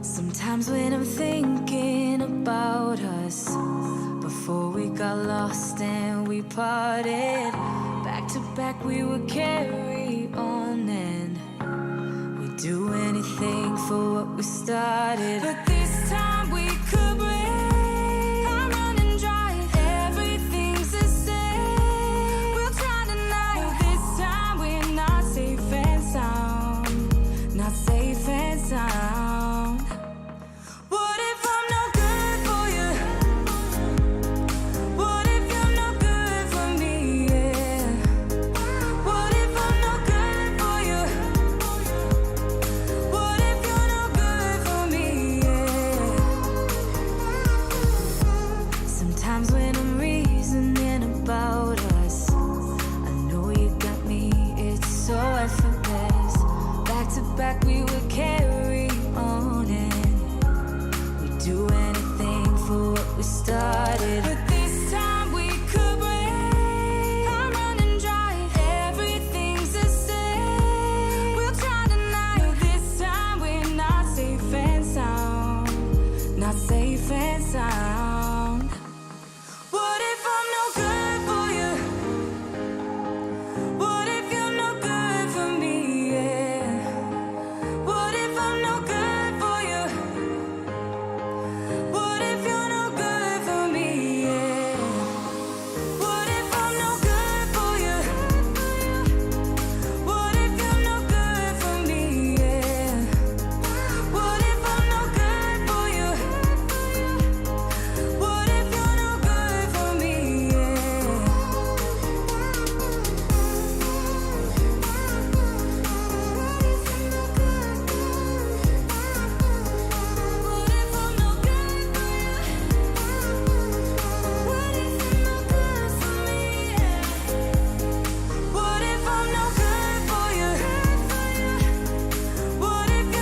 Sometimes when I'm thinking about us, before we got lost and we parted, back to back we would carry on and we'd do anything for what we started. But this time we could break. I'm running dry, everything's the same. We'll try tonight, but this time we're not safe and sound. Not safe and sound. What if I'm no good for you? What if you're no good for me? Yeah. What if I'm no good for you? What if you're no good for me? Yeah. Sometimes when I'm reasoning about us, I know you got me, it's so effortless. Back to back we would carry on and we'd do anything for what we started. But this time we could break. I'm running dry, everything's the same. We'll try tonight, but this time we're not safe and sound. Not safe and sound. What if I'm no good for you? What if you're no good for me? Yeah. What if I'm no good for you? What if you're no good for me? Yeah. What if I'm no good for you? What if you're no good for me? Yeah. What if I'm no good for you? What if you're no good for me? What if I'm no good for you? What if you're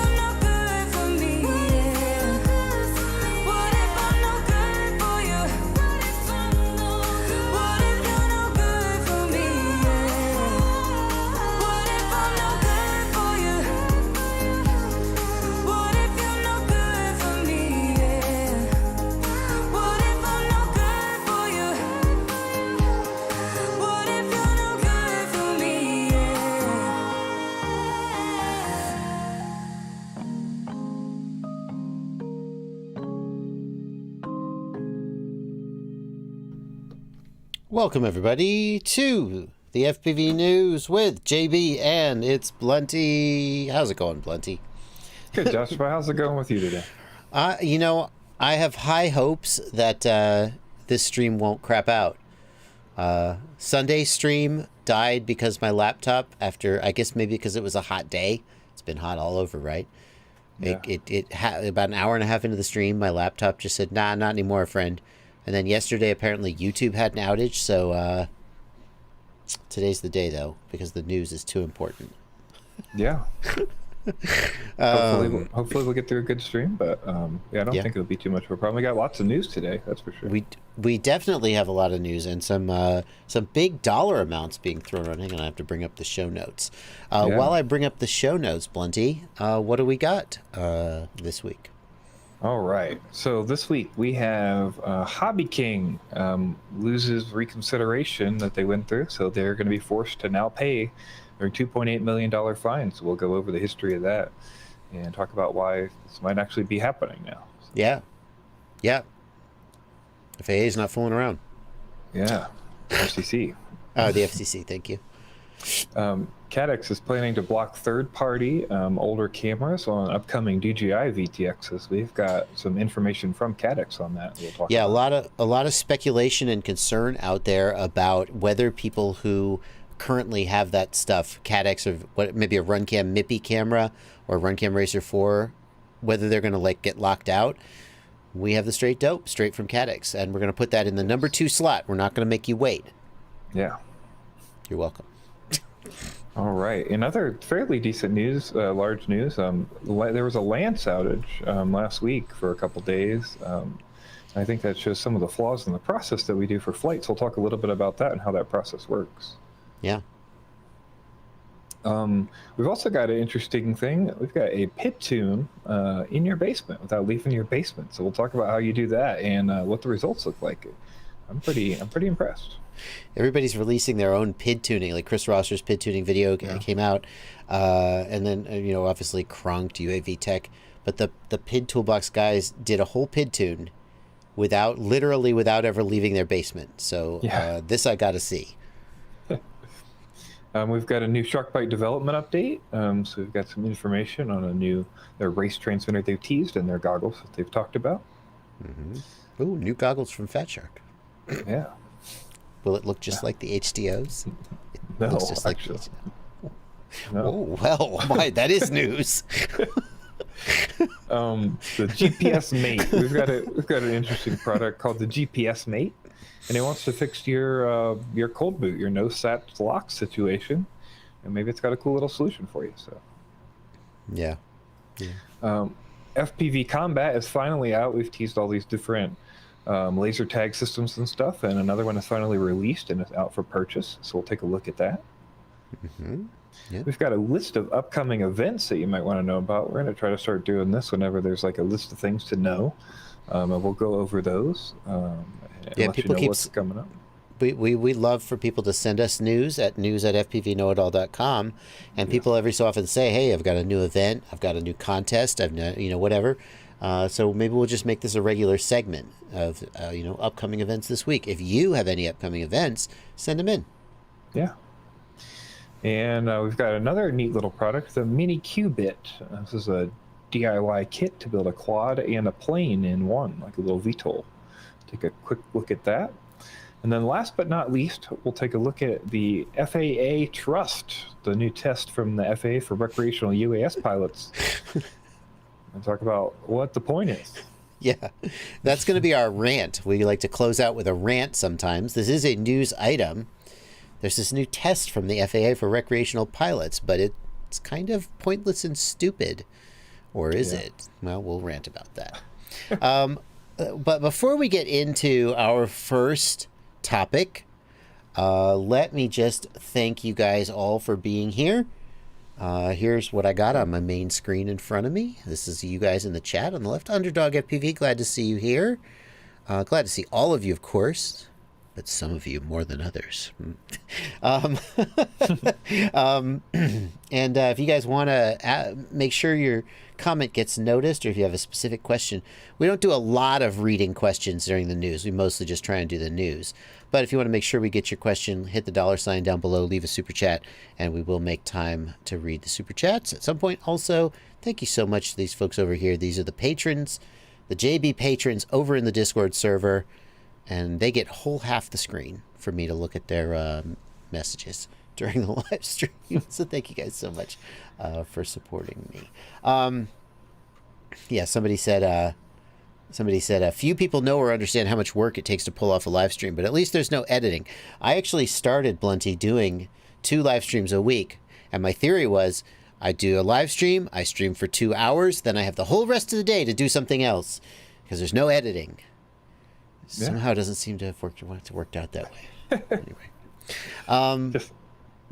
no good for me? What if I'm no good for you? What if you're no good for me? What if I'm no good for you? What if you're no good for me? What if I'm no good for you? What if you're no good for me? Welcome everybody to the FPV news with JB and ItsBlunty. How's it going, Blunty? Good, Joshua. How's it going with you today? You know, I have high hopes that this stream won't crap out. Sunday stream died because my laptop, after I guess maybe because it was a hot day. It's been hot all over, right? Yeah. It had about an hour and a half into the stream, my laptop just said, "Nah, not anymore, friend." And then yesterday, apparently YouTube had an outage, so today's the day though, because the news is too important. Yeah. Hopefully we'll get through a good stream, but yeah, I don't think it'll be too much of a problem. We got lots of news today, that's for sure. We definitely have a lot of news and some big dollar amounts being thrown around. Hang on, I have to bring up the show notes. While I bring up the show notes, Blunty, what do we got this week? All right. So this week we have Hobbyking loses reconsideration that they went through, so they're going to be forced to now pay their $2.8 million fine. So we'll go over the history of that and talk about why this might actually be happening now. Yeah. FAA is not fooling around. Yeah. FCC. Oh, the FCC. Thank you. Caddx is planning to block third-party older cameras on upcoming DJI VTXs. We've got some information from Caddx on that. We'll talk about. a lot of speculation and concern out there about whether people who currently have that stuff, Caddx or what, maybe a Runcam MIPI camera or Runcam Racer 4, whether they're going to get locked out. We have the straight dope straight from Caddx, and we're going to put that in the number 2 slot. We're not going to make you wait. Yeah. You're welcome. All right. In other fairly decent news, large news, there was a LAANC outage last week for a couple days. I think that shows some of the flaws in the process that we do for flights. We'll talk a little bit about that and how that process works. Yeah. We've also got an interesting thing. We've got a pit tune in your basement without leaving your basement. So we'll talk about how you do that and what the results look like. I'm pretty impressed. Everybody's releasing their own PID tuning. Like Chris Rosser's PID tuning video came out, and then obviously Kronk, UAV Tech, but the PID Toolbox guys did a whole PID tune without ever leaving their basement. So this I got to see. We've got a new SharkBite development update. So we've got some information on their race transmitter they've teased and their goggles that they've talked about. Mm-hmm. Ooh, new goggles from Fat Shark. Yeah. Will it look just like the HDOs? No, looks just actually. like the HDO. No. Oh, well, that is news. The GPS Mate. We've got an interesting product called the GPS Mate, and it wants to fix your cold boot, your no sat lock situation, and maybe it's got a cool little solution for you. So, yeah. FPV Combat is finally out. We've teased all these different laser tag systems and stuff, and another one is finally released and is out for purchase. So we'll take a look at that. Mm-hmm. Yep. We've got a list of upcoming events that you might want to know about. We're going to try to start doing this whenever there's like a list of things to know, and we'll go over those. And let people you know what's coming up. We love for people to send us news at news@fpvknowitall.com, and people every so often say, hey, I've got a new event, I've got a new contest, I've whatever. So maybe we'll just make this a regular segment of upcoming events this week. If you have any upcoming events, send them in. Yeah. And we've got another neat little product, the Mini Qubit. This is a DIY kit to build a quad and a plane in one, like a little VTOL. Take a quick look at that. And then last but not least, we'll take a look at the FAA Trust, the new test from the FAA for recreational UAS pilots. And talk about what the point is. Yeah, that's going to be our rant. We like to close out with a rant sometimes. This is a news item. There's this new test from the FAA for recreational pilots, but it's kind of pointless and stupid. Or is it? Well, we'll rant about that. But before we get into our first topic, let me just thank you guys all for being here. Here's what I got on my main screen in front of me. This is you guys in the chat on the left. Underdog FPV, glad to see you here. Glad to see all of you, of course, but some of you more than others. And if you guys want to make sure your comment gets noticed, or if you have a specific question, we don't do a lot of reading questions during the news. We mostly just try and do the news. But if you want to make sure we get your question, hit the $ down below, leave a super chat, and we will make time to read the super chats at some point. Also, thank you so much to these folks over here. These are the patrons, the JB patrons over in the Discord server, and they get whole half the screen for me to look at their messages during the live stream. So thank you guys so much for supporting me. Yeah, somebody said a few people know or understand how much work it takes to pull off a live stream, but at least there's no editing. I actually started, Blunty, doing 2 live streams a week, and my theory was I do a live stream, I stream for 2 hours, then I have the whole rest of the day to do something else because there's no editing. Somehow it doesn't seem to have worked out that way. Anyway.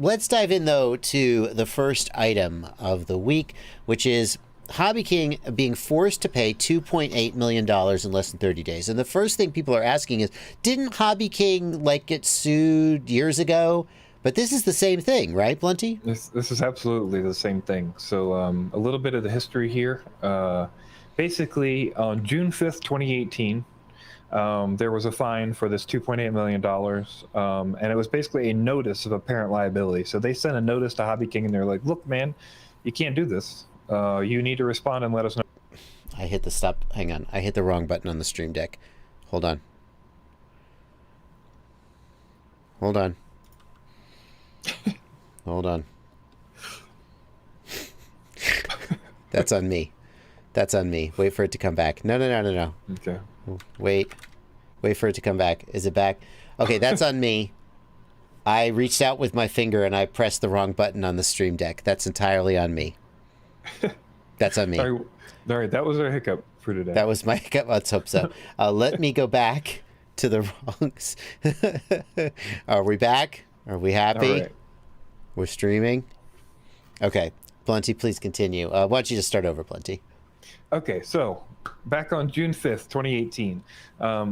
Let's dive in, though, to the first item of the week, which is Hobbyking being forced to pay $2.8 million in less than 30 days. And the first thing people are asking is, didn't Hobbyking get sued years ago? But this is the same thing, right, Blunty? This is absolutely the same thing. So a little bit of the history here. Basically, on June 5th, 2018, there was a fine for this $2.8 million, and it was basically a notice of apparent liability. So they sent a notice to Hobbyking, and they're like, look, man, you can't do this. You need to respond and let us know. I hit the stop. Hang on. I hit the wrong button on the stream deck. Hold on. Hold on. Hold on. That's on me. That's on me. Wait for it to come back. No. Okay. Wait for it to come back. Is it back? Okay, that's on me. I reached out with my finger and I pressed the wrong button on the stream deck. That's entirely on me. That's on me. All right, that was our hiccup for today. That was my hiccup. Let's hope so. Let me go back to the wrongs. Are we back? Are we happy? All right. We're streaming. Okay. Blunty, please continue. Why don't you just start over, Blunty? Okay, so back on June 5th, 2018,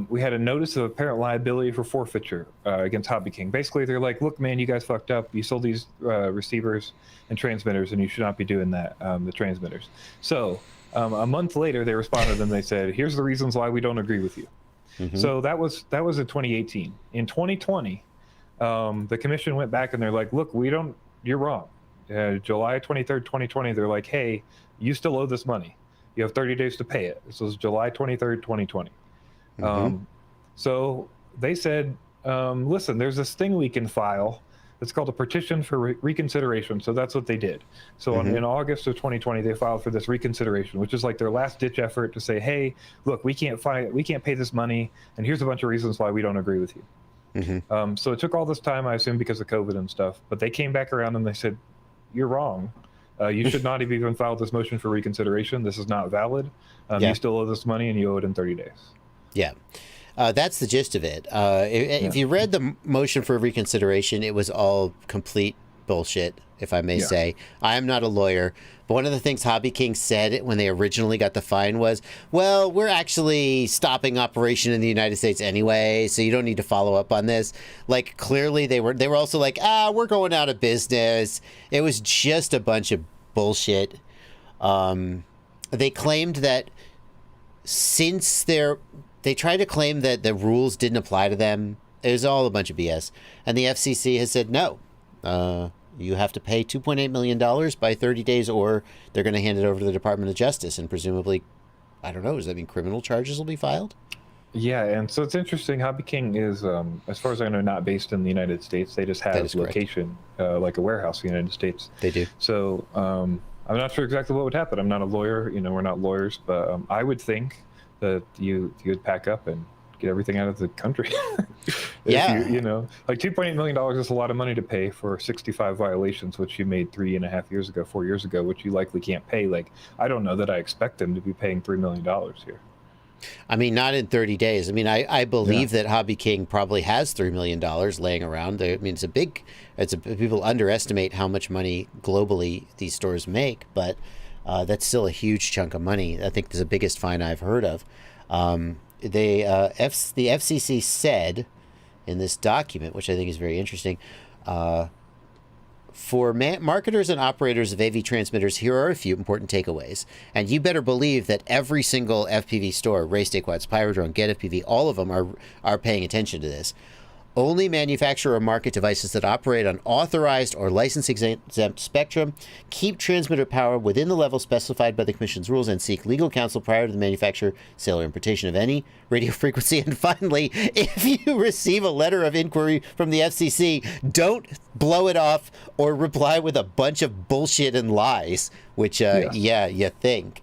we had a notice of apparent liability for forfeiture against Hobbyking. Basically, they're like, look, man, you guys fucked up. You sold these receivers and transmitters, and you should not be doing that, the transmitters. So a month later, they responded and they said, here's the reasons why we don't agree with you. So that was in 2018. In 2020, the commission went back and they're like, look, you're wrong. July 23rd, 2020, they're like, hey, you still owe this money. You have 30 days to pay it. This was July 23rd, 2020. So they said, listen, there's this thing we can file. It's called a petition for reconsideration. So that's what they did. So in August of 2020, they filed for this reconsideration, which is like their last ditch effort to say, hey, look, we can't pay this money. And here's a bunch of reasons why we don't agree with you. So it took all this time, I assume, because of COVID and stuff. But they came back around and they said, you're wrong. You should not have even filed this motion for reconsideration. This is not valid. You still owe this money and you owe it in 30 days. Yeah. That's the gist of it. If you read the motion for reconsideration, it was all complete bullshit, if I may say. I am not a lawyer, but one of the things Hobbyking said when they originally got the fine was, well, we're actually stopping operation in the United States anyway, so you don't need to follow up on this. Like, clearly they were also like, we're going out of business. It was just a bunch of bullshit. They claimed that since they tried to claim that the rules didn't apply to them. It was all a bunch of BS. And the FCC has said, no, you have to pay $2.8 million by 30 days or they're going to hand it over to the Department of Justice. And presumably, I don't know, does that mean criminal charges will be filed? Yeah, and so it's interesting. Hobbyking is, as far as I know, not based in the United States. They just have location, like a warehouse in the United States. They do. So I'm not sure exactly what would happen. I'm not a lawyer. We're not lawyers. But I would think that you would pack up and get everything out of the country. Yeah. Like $2.8 million is a lot of money to pay for 65 violations, which you made 4 years ago, which you likely can't pay. Like, I don't know that I expect them to be paying $3 million here. I mean, not in 30 days. I mean, I believe that Hobbyking probably has $3 million laying around. I mean, people underestimate how much money globally these stores make, but that's still a huge chunk of money. I think it's the biggest fine I've heard of. The FCC said in this document, which I think is very interesting, for marketers and operators of AV transmitters, here are a few important takeaways. And you better believe that every single FPV store, Race Day Quads, Pyrodrone, Get FPV, all of them are paying attention to this. Only manufacture or market devices that operate on authorized or license-exempt spectrum, keep transmitter power within the level specified by the Commission's rules, and seek legal counsel prior to the manufacture, sale, or importation of any radio frequency. And finally, if you receive a letter of inquiry from the FCC, don't blow it off or reply with a bunch of bullshit and lies, which, you think.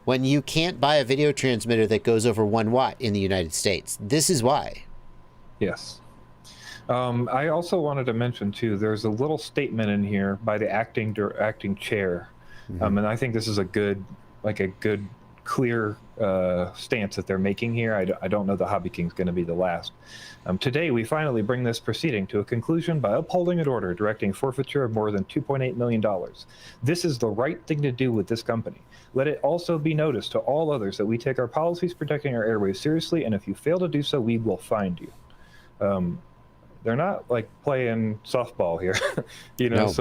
When you can't buy a video transmitter that goes over 1 watt in the United States. This is why. Yes. I also wanted to mention, too, there's a little statement in here by the acting chair. And I think this is a good, clear stance that they're making here. I don't know that Hobbyking's going to be the last. Today, we finally bring this proceeding to a conclusion by upholding an order directing forfeiture of more than $2.8 million. This is the right thing to do with this company. Let it also be noticed to all others that we take our policies protecting our airwaves seriously, and if you fail to do so, we will find you. They're not playing softball here, No.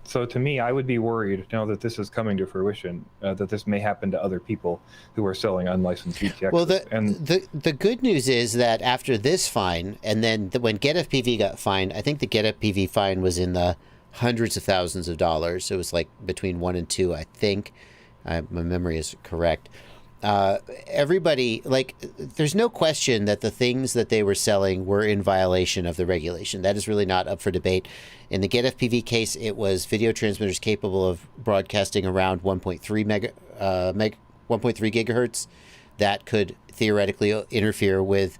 So to me, I would be worried now that this is coming to fruition, that this may happen to other people who are selling unlicensed VTXs. Well, the good news is that after this fine, and then when Get FPV got fined, I think the Get FPV fine was in the hundreds of thousands of dollars. It was between 1 and 2, I think. My memory is correct. Everybody, there's no question that the things that they were selling were in violation of the regulation. That is really not up for debate. In the Get FPV case, it was video transmitters capable of broadcasting around 1.3 gigahertz that could theoretically interfere with,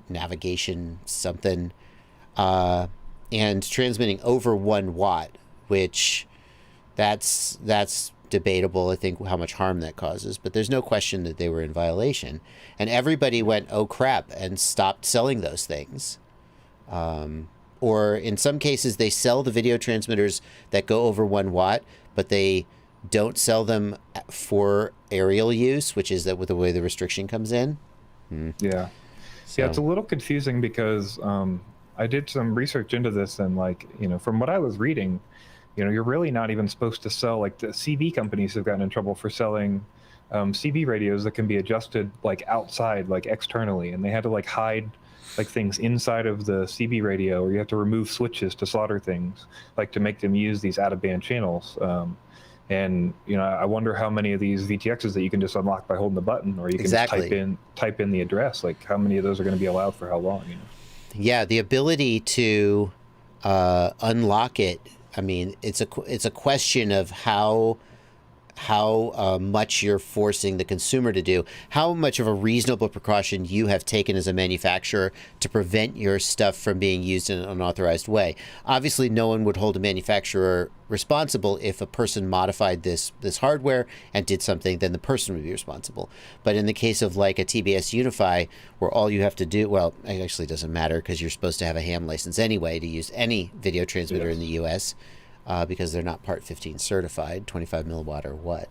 navigation, something, and transmitting over 1 watt, which that's debatable, I think, how much harm that causes, but there's no question that they were in violation. And everybody went, oh crap, and stopped selling those things. or in some cases they sell the video transmitters that go over 1 watt, but they don't sell them for aerial use, which is that with the way the restriction comes in. Yeah. So. Yeah, it's a little confusing because I did some research into this, and like, you know, from what I was reading, you know, you're really not even supposed to sell, like the CB companies have gotten in trouble for selling CB radios that can be adjusted like outside, like externally, and they had to like hide like things inside of the CB radio, or you have to remove switches to solder things, like to make them use these out-of-band channels. And you know, I wonder how many of these VTXs that you can just unlock by holding the button, or you can just type in the address. Like, how many of those are going to be allowed for how long? You know? Yeah, the ability to unlock it. I mean, it's a question of how much you're forcing the consumer to do, how much of a reasonable precaution you have taken as a manufacturer to prevent your stuff from being used in an unauthorized way. Obviously, no one would hold a manufacturer responsible. If a person modified this hardware and did something, then the person would be responsible. But in the case of like a TBS Unify, where all you have to do, well, it actually doesn't matter because you're supposed to have a ham license anyway to use any video transmitter in the U.S., because they're not Part 15 certified, 25 milliwatt or what.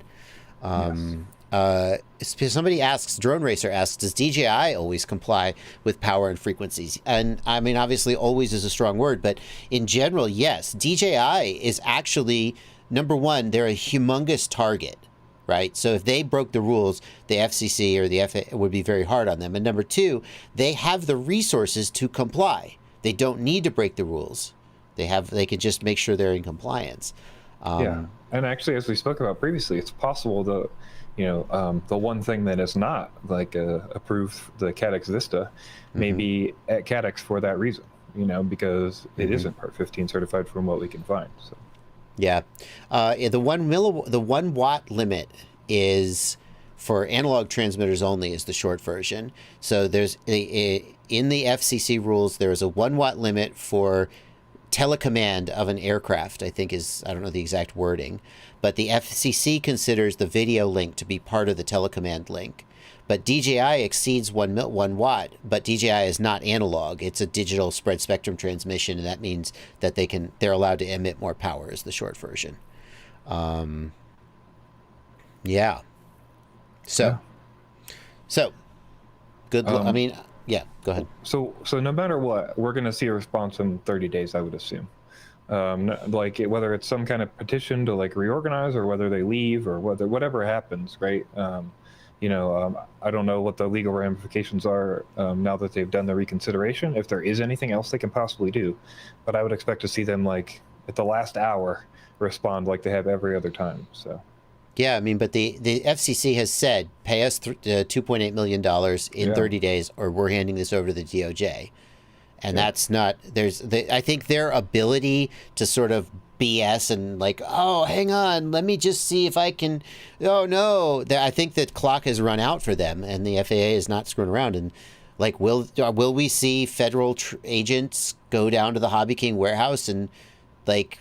Somebody asks, Drone Racer asks, does DJI always comply with power and frequencies? And I mean, obviously always is a strong word, but in general, yes. DJI is actually, number one, they're a humongous target, right? So if they broke the rules, the FCC or the FAA would be very hard on them. And number two, they have the resources to comply. They don't need to break the rules. They can just make sure they're in compliance. Yeah, and actually, as we spoke about previously, it's possible that, you know, the one thing that is not like approved, the Caddx Vista, may be at Caddx for that reason. You know, because it isn't Part 15 certified from what we can find. So. Yeah, the 1 watt limit is for analog transmitters only, is the short version. So there's in the FCC rules, there is a 1 watt limit for telecommand of an aircraft, I think is, I don't know the exact wording, but the FCC considers the video link to be part of the telecommand link. But DJI exceeds 1 watt, but DJI is not analog. It's a digital spread spectrum transmission, and that means that they're allowed to emit more power is the short version. Yeah. So good. I mean, yeah, go ahead. So no matter what, we're going to see a response in 30 days, I would assume. Like whether it's some kind of petition to like reorganize, or whether they leave, or whatever happens, right? You know, I don't know what the legal ramifications are now that they've done the reconsideration, if there is anything else they can possibly do. But I would expect to see them like at the last hour respond like they have every other time. So. Yeah, I mean, but the FCC has said, pay us $2.8 million in 30 days, or we're handing this over to the DOJ. And that's not, I think their ability to sort of BS and like, oh, hang on, let me just see if I can, oh no, I think that clock has run out for them, and the FAA is not screwing around. And like, will we see federal agents go down to the Hobbyking warehouse and like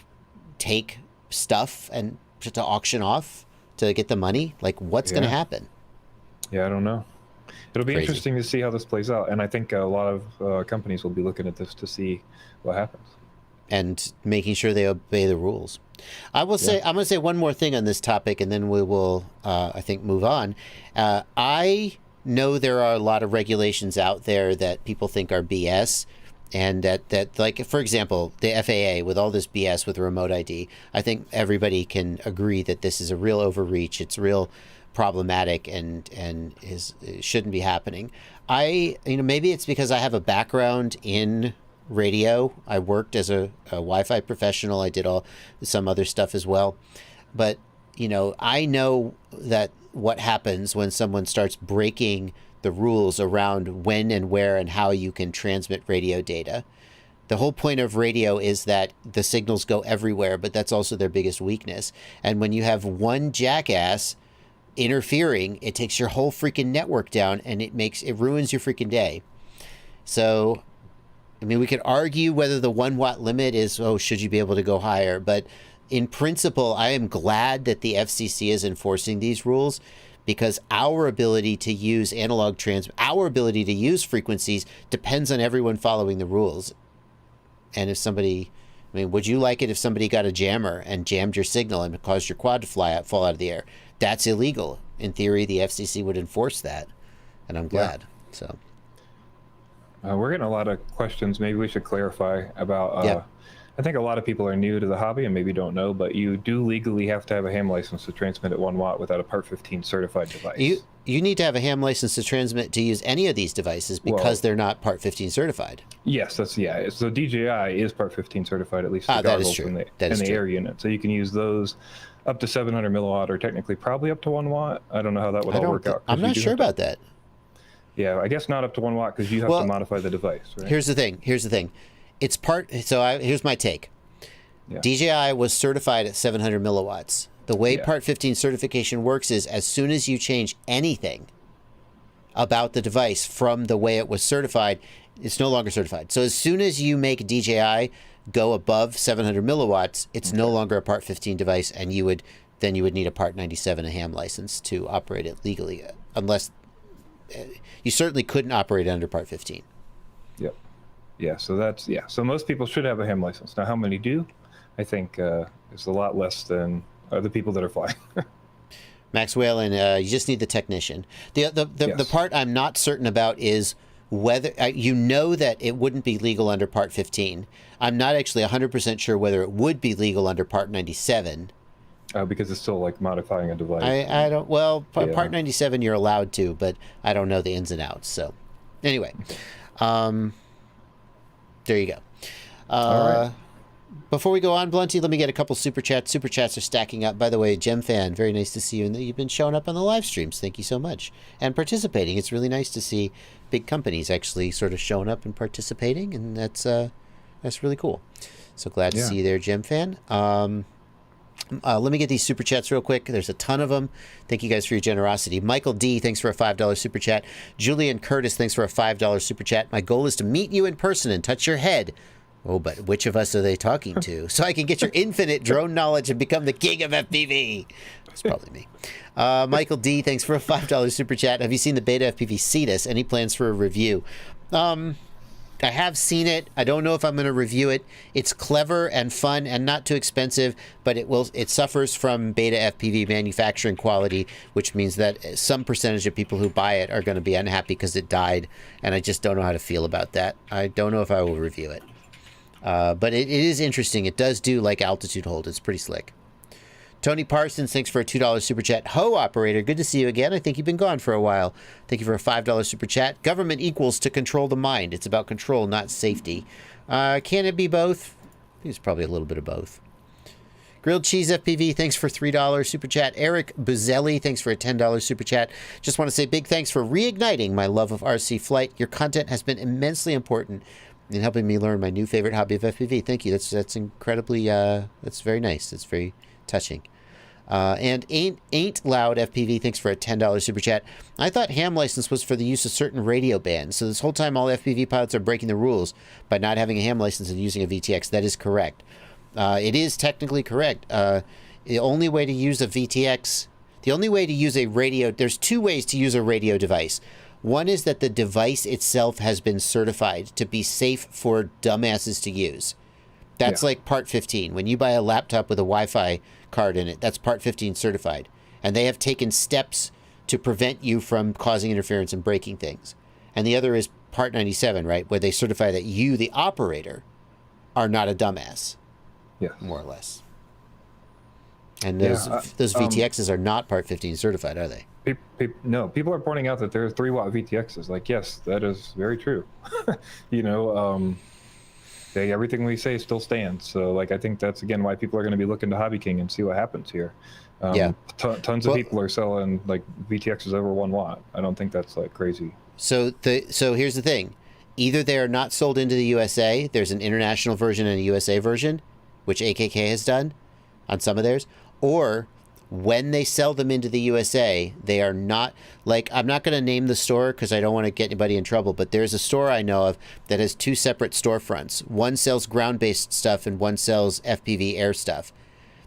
take stuff and to auction off to get the money? Like, what's going to happen? Yeah, I don't know. It'll be interesting to see how this plays out, and I think a lot of companies will be looking at this to see what happens and making sure they obey the rules. I will say, I'm going to say one more thing on this topic, and then we will, I think, move on. I know there are a lot of regulations out there that people think are BS. And that like, for example, the FAA with all this BS with remote ID, I think everybody can agree that this is a real overreach. It's real problematic and it shouldn't be happening. Maybe it's because I have a background in radio. I worked as a Wi-Fi professional. I did some other stuff as well. But, you know, I know that what happens when someone starts breaking the rules around when and where and how you can transmit radio data. The whole point of radio is that the signals go everywhere, but that's also their biggest weakness. And when you have one jackass interfering, it takes your whole freaking network down, and it ruins your freaking day. So, I mean, we could argue whether the 1 watt limit is, should you be able to go higher? But in principle, I am glad that the FCC is enforcing these rules, because our ability to use our ability to use frequencies depends on everyone following the rules. And if somebody, I mean, would you like it if somebody got a jammer and jammed your signal and caused your quad to fall out of the air? That's illegal. In theory, the FCC would enforce that, and I'm glad. So we're getting a lot of questions. Maybe we should clarify about. I think a lot of people are new to the hobby and maybe don't know, but you do legally have to have a ham license to transmit at 1 watt without a Part 15 certified device. You need to have a ham license to transmit to use any of these devices because they're not Part 15 certified. Yes, So DJI is Part 15 certified, at least for that is goggles true. and the air unit. So you can use those up to 700 milliwatt, or technically probably up to 1 watt. I don't know how that would all work out. I'm not sure about that. Yeah, I guess not up to 1 watt because you have to modify the device, right? Here's the thing. It's here's my take. Yeah. DJI was certified at 700 milliwatts. The way Part 15 certification works is as soon as you change anything about the device from the way it was certified, it's no longer certified. So as soon as you make DJI go above 700 milliwatts, it's no longer a Part 15 device, and you would need a Part 97, a ham license, to operate it legally, unless you certainly couldn't operate under Part 15. Yep. Yeah, so most people should have a ham license. Now, how many do? I think it's a lot less than the people that are flying. Max Whalen, you just need the technician. The part I'm not certain about is whether you know that it wouldn't be legal under Part 15. I'm not actually 100% sure whether it would be legal under Part 97. Because it's still like modifying a device. I don't. Well, Part 97 you're allowed to, but I don't know the ins and outs. So, anyway, there you go. All right. Before we go on, Blunty, let me get a couple super chats. Super chats are stacking up. By the way, Gem Fan, very nice to see you, and you've been showing up on the live streams. Thank you so much, and participating. It's really nice to see big companies actually sort of showing up and participating, and that's really cool. So glad to see you there, Gem Fan. Let me get these super chats real quick. There's a ton of them. Thank you guys for your generosity. Michael D, thanks for a $5 super chat. Julian Curtis, thanks for a $5 super chat. My goal is to meet you in person and touch your head. Oh, but which of us are they talking to? So I can get your infinite drone knowledge and become the king of FPV. That's probably me. Michael D, thanks for a $5 super chat. Have you seen the beta FPV Cetus? Any plans for a review? I have seen it. I don't know if I'm going to review it. It's clever and fun and not too expensive, but it suffers from beta FPV manufacturing quality, which means that some percentage of people who buy it are going to be unhappy because it died, and I just don't know how to feel about that. I don't know if I will review it. But it is interesting. It does do like altitude hold. It's pretty slick. Tony Parsons, thanks for a $2 super chat. Ho, operator, good to see you again. I think you've been gone for a while. Thank you for a $5 super chat. Government equals to control the mind. It's about control, not safety. Can it be both? I think it's probably a little bit of both. Grilled Cheese FPV, thanks for $3 super chat. Eric Buzelli, thanks for a $10 super chat. Just want to say big thanks for reigniting my love of RC flight. Your content has been immensely important in helping me learn my new favorite hobby of FPV. Thank you. That's incredibly, that's very nice. It's very touching. And Ain't Loud FPV, thanks for a $10 super chat. I thought ham license was for the use of certain radio bands. So this whole time all FPV pilots are breaking the rules by not having a ham license and using a VTX. That is correct. It is technically correct. The only way to use a VTX, the only way to use a radio, there's two ways to use a radio device. One is that the device itself has been certified to be safe for dumbasses to use. That's like Part 15. When you buy a laptop with a Wi-Fi card in it, that's Part 15 certified. And they have taken steps to prevent you from causing interference and breaking things. And the other is Part 97, right? Where they certify that you, the operator, are not a dumbass. Yeah. More or less. And those VTXs are not Part 15 certified, are they? No, people are pointing out that there are 3-watt VTXs. Like, yes, that is very true. Everything we say still stands. So, like, I think that's, again, why people are going to be looking to Hobbyking and see what happens here. Tons of people are selling, like, VTXs over 1 watt. I don't think that's, like, crazy. So here's the thing. Either they are not sold into the USA, there's an international version and a USA version, which AKK has done on some of theirs, or when they sell them into the USA, they are not, like, I'm not going to name the store because I don't want to get anybody in trouble, but there's a store I know of that has 2 separate storefronts. One sells ground-based stuff and one sells FPV air stuff.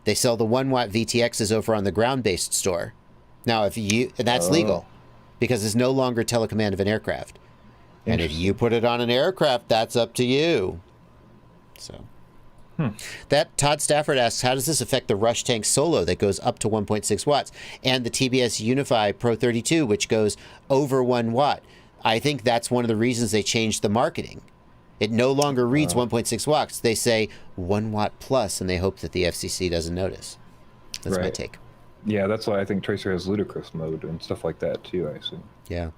They sell the 1-watt VTXs over on the ground-based store. Now, and that's legal because it's no longer telecommand of an aircraft. And if you put it on an aircraft, that's up to you. So that Todd Stafford asks, how does this affect the Rush Tank Solo that goes up to 1.6 watts and the TBS Unify Pro 32, which goes over 1 watt? I think that's one of the reasons they changed the marketing. It no longer reads 1.6 watts. They say 1 watt plus, and they hope that the FCC doesn't notice. That's my take. Yeah, that's why I think Tracer has ludicrous mode and stuff like that too, I assume. Yeah.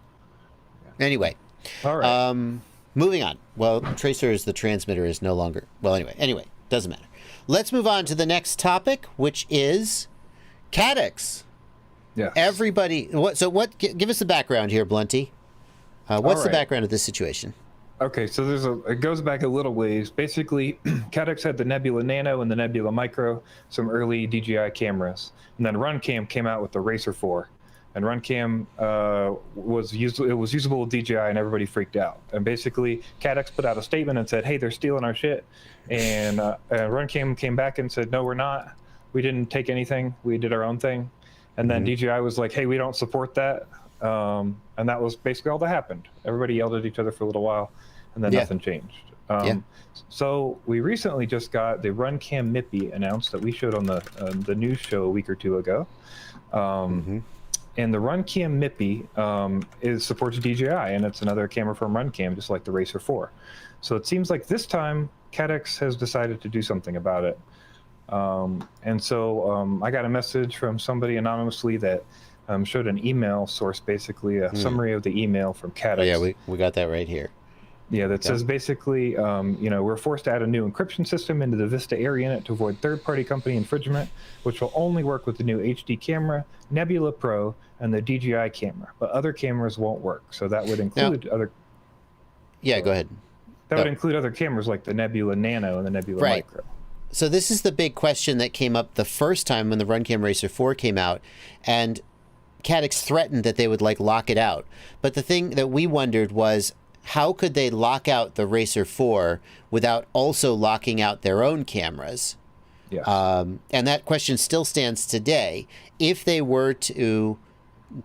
Anyway. All right. Moving on. Well, Tracer is the transmitter is no longer. Well, anyway, doesn't matter. Let's move on to the next topic, which is Caddx. Yeah. Everybody. Give us the background here, Blunty. What's the background of this situation? Okay, so it goes back a little ways. Basically, Caddx had the Nebula Nano and the Nebula Micro, some early DJI cameras, and then Runcam came out with the Racer 4, and Runcam was usable with DJI, and everybody freaked out. And basically, Caddx put out a statement and said, "Hey, they're stealing our shit," and Runcam came back and said, "No, we're not. We didn't take anything. We did our own thing." And then DJI was like, "Hey, we don't support that." And that was basically all that happened. Everybody yelled at each other for a little while, and then nothing changed. So we recently just got the Runcam MIPI announced that we showed on the news show a week or two ago. And the Runcam MIPI supports DJI, and it's another camera from Runcam, just like the Racer 4. So it seems like this time Caddx has decided to do something about it. And so I got a message from somebody anonymously that showed an email source, basically a summary of the email from Caddx. Oh, yeah, we got that right here. Yeah, that says basically, we're forced to add a new encryption system into the Vista Air unit to avoid third-party company infringement, which will only work with the new HD camera, Nebula Pro, and the DJI camera, but other cameras won't work. So that would include other. Yeah, go ahead. That would include other cameras like the Nebula Nano and the Nebula Micro. So this is the big question that came up the first time when the Runcam Racer 4 came out, and Caddx threatened that they would lock it out. But the thing that we wondered was, how could they lock out the Racer 4 without also locking out their own cameras? Yeah. And that question still stands today. If they were to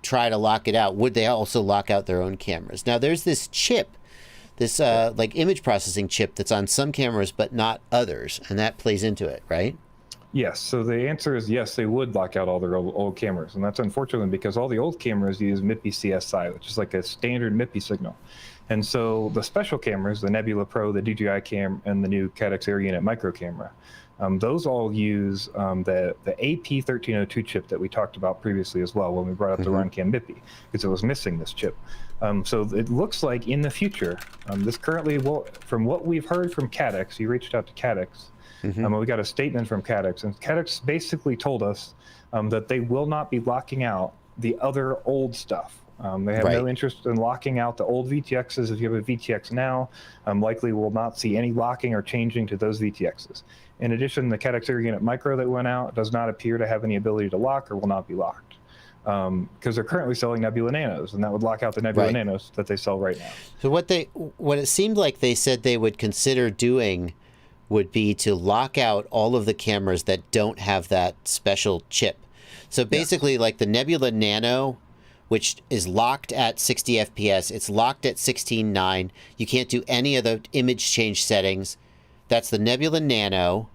try to lock it out, would they also lock out their own cameras? Now, there's this chip, this image processing chip that's on some cameras but not others, and that plays into it, right? Yes. So the answer is yes, they would lock out all their old cameras. And that's unfortunate because all the old cameras use MIPI CSI, which is like a standard MIPI signal. And so the special cameras, the Nebula Pro, the DJI cam, and the new Caddx Air Unit micro camera, those all use the AP1302 chip that we talked about previously as well when we brought up the Runcam MIPI, because it was missing this chip. So it looks like in the future, this currently, from what we've heard from Caddx, he reached out to Caddx, we got a statement from Caddx, and Caddx basically told us that they will not be locking out the other old stuff. They have no interest in locking out the old VTXs. If you have a VTX now, likely will not see any locking or changing to those VTXs. In addition, the Caddx Air Unit Micro that went out does not appear to have any ability to lock or will not be locked, because they're currently selling Nebula Nanos, and that would lock out the Nebula Nanos that they sell right now. So what it seemed like they said they would consider doing would be to lock out all of the cameras that don't have that special chip. So basically, like the Nebula Nano, which is locked at 60 FPS, it's locked at 16:9. You can't do any of the image change settings. That's the Nebula Nano,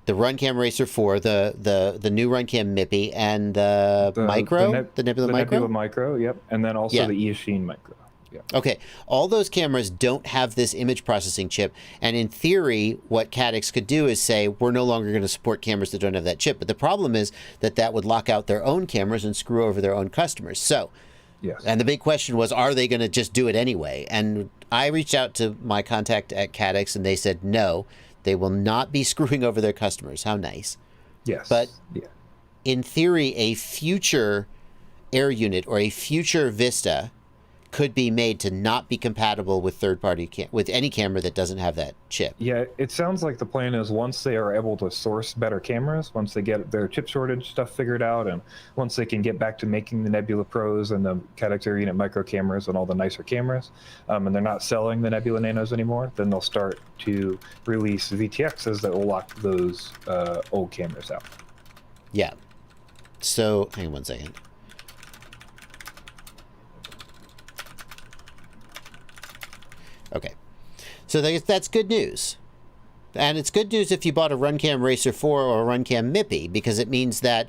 the Runcam Racer 4, the new Runcam MIPI, and the Micro, the Nebula Micro? The Nebula Micro, yep. And then also the Eachine Micro. Yeah. Okay, all those cameras don't have this image processing chip, and in theory, what Caddx could do is say, we're no longer going to support cameras that don't have that chip. But the problem is that would lock out their own cameras and screw over their own customers. So, and the big question was, are they going to just do it anyway? And I reached out to my contact at Caddx, and they said, no, they will not be screwing over their customers. How nice. Yes. But in theory, a future Air Unit or a future Vista could be made to not be compatible with third-party with any camera that doesn't have that chip. Yeah, it sounds like the plan is once they are able to source better cameras, once they get their chip shortage stuff figured out, and once they can get back to making the Nebula Pros and the Caddx Air Unit micro cameras and all the nicer cameras, and they're not selling the Nebula Nanos anymore, then they'll start to release VTXs that will lock those old cameras out. Yeah. So, hang on one second. Okay, so that's good news. And it's good news if you bought a Runcam Racer 4 or a Runcam MIPI, because it means that,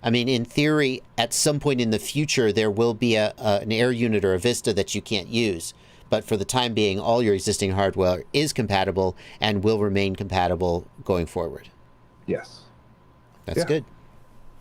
I mean, in theory, at some point in the future, there will be an air unit or a Vista that you can't use. But for the time being, all your existing hardware is compatible and will remain compatible going forward. Yes. That's good.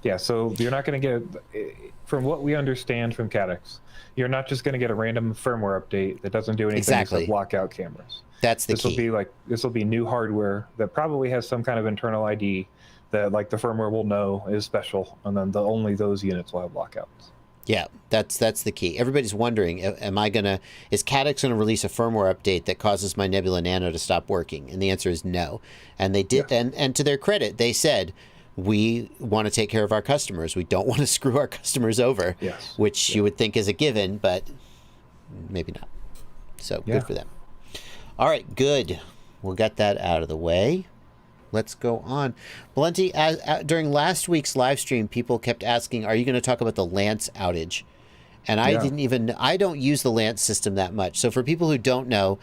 Yeah, so you're not going to get, from what we understand from Caddx, you're not just going to get a random firmware update that doesn't do anything except block out cameras. That's the key. This will be new hardware that probably has some kind of internal ID that like the firmware will know is special, and then only those units will have lockouts. Yeah, that's the key. Everybody's wondering, is Caddx going to release a firmware update that causes my Nebula Nano to stop working? And the answer is no. And they did, and to their credit, they said, we want to take care of our customers. We don't want to screw our customers over, which you would think is a given, but maybe not. So good for them. All right, good. We'll get that out of the way. Let's go on. Blunty, during last week's live stream, people kept asking, are you going to talk about the LAANC outage? And I don't use the LAANC system that much. So for people who don't know,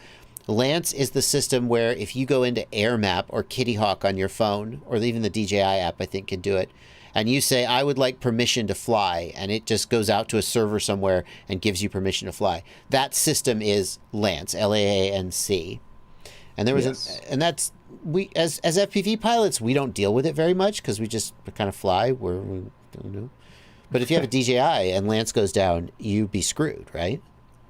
LAANC is the system where if you go into AirMap or Kitty Hawk on your phone, or even the DJI app, I think, can do it, and you say, I would like permission to fly, and it just goes out to a server somewhere and gives you permission to fly. That system is LAANC, LAANC. And there was and that's, we as FPV pilots, we don't deal with it very much because we just kind of fly where we don't know. But if you have a DJI and LAANC goes down, you'd be screwed, right?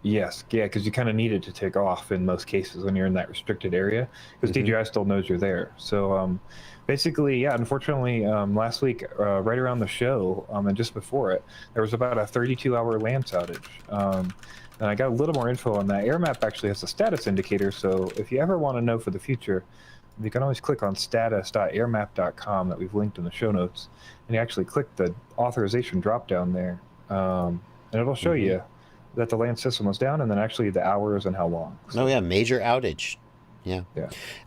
Yes, yeah, because you kind of need it to take off in most cases when you're in that restricted area, because DJI still knows you're there. So basically, yeah, unfortunately, last week, right around the show, and just before it, there was about a 32-hour LAANC outage. And I got a little more info on that. AirMap actually has a status indicator, so if you ever want to know for the future, you can always click on status.airmap.com that we've linked in the show notes, and you actually click the authorization drop-down there, and it'll show you that the LAANC system was down, and then actually the hours and how long. So, oh yeah, major outage. Yeah.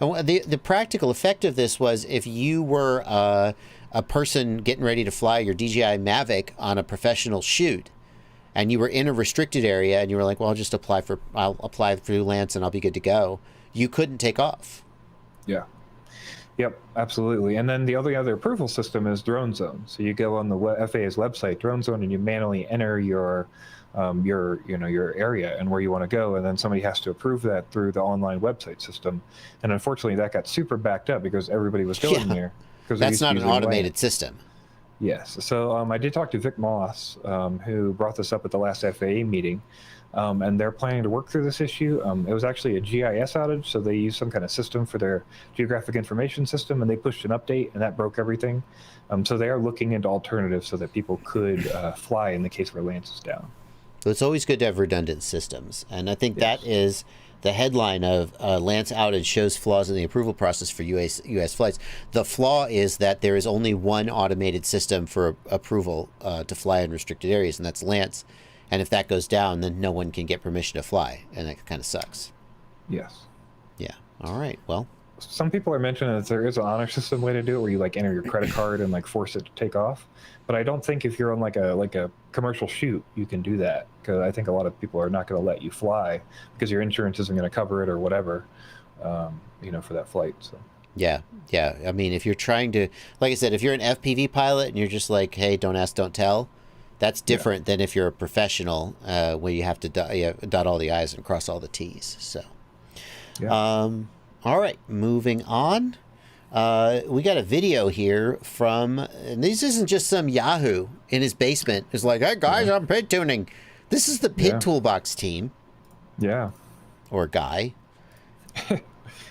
And the practical effect of this was if you were a person getting ready to fly your DJI Mavic on a professional shoot, and you were in a restricted area, and you were like, well, I'll apply through LAANC and I'll be good to go. You couldn't take off. Yeah. Yep, absolutely. And then the other approval system is Drone Zone. So you go on the FAA's website, Drone Zone, and you manually enter your area and where you want to go, and then somebody has to approve that through the online website system. And unfortunately, that got super backed up because everybody was going there. That's not an automated system. Yes. So I did talk to Vic Moss, who brought this up at the last FAA meeting, and they're planning to work through this issue. It was actually a GIS outage, so they used some kind of system for their Geographic Information System, and they pushed an update, and that broke everything. So they are looking into alternatives so that people could fly in the case where LAANC is down. So it's always good to have redundant systems, and I think that is the headline of LAANC outage shows flaws in the approval process for U.S. flights. The flaw is that there is only one automated system for approval to fly in restricted areas, and that's LAANC. And if that goes down, then no one can get permission to fly, and that kind of sucks. Yes. Yeah. All right. Well, some people are mentioning that there is an honor system way to do it, where you like enter your credit card and like force it to take off. But I don't think if you're on like a commercial shoot, you can do that, because I think a lot of people are not going to let you fly because your insurance isn't going to cover it or whatever, for that flight. So. Yeah. I mean, if you're trying to, like I said, if you're an FPV pilot and you're just like, hey, don't ask, don't tell, that's different than if you're a professional, where you have to dot all the I's and cross all the T's. So, all right, moving on. We got a video here from, and this isn't just some Yahoo in his basement. It's like, hey guys, I'm PID tuning. This is the PID Toolbox team. Yeah. Or guy.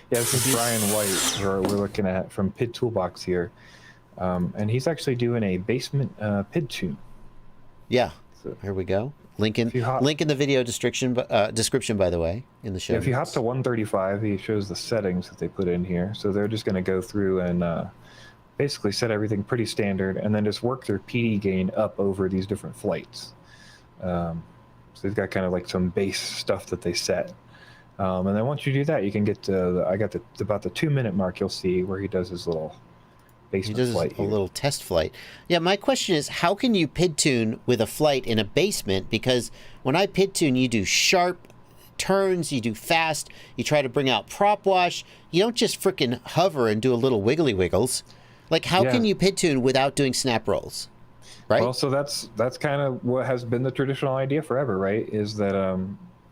This is Brian White, who we're looking at from PID Toolbox here. And he's actually doing a basement PID tune. Yeah. So, here we go. Link in the video description, by the way, in the show. If you hop to 135, he shows the settings that they put in here. So they're just going to go through and basically set everything pretty standard, and then just work their PD gain up over these different flights. So they've got kind of like some base stuff that they set. And then once you do that, you can get to about the 2-minute mark. You'll see where he does his little basement flight. A little test flight. Yeah, my question is, how can you PID tune with a flight in a basement? Because when I PID tune, you do sharp turns, you do fast, you try to bring out prop wash. You don't just freaking hover and do a little wiggly wiggles. Like, how can you PID tune without doing snap rolls? Right? Well, so that's kind of what has been the traditional idea forever, right? Is that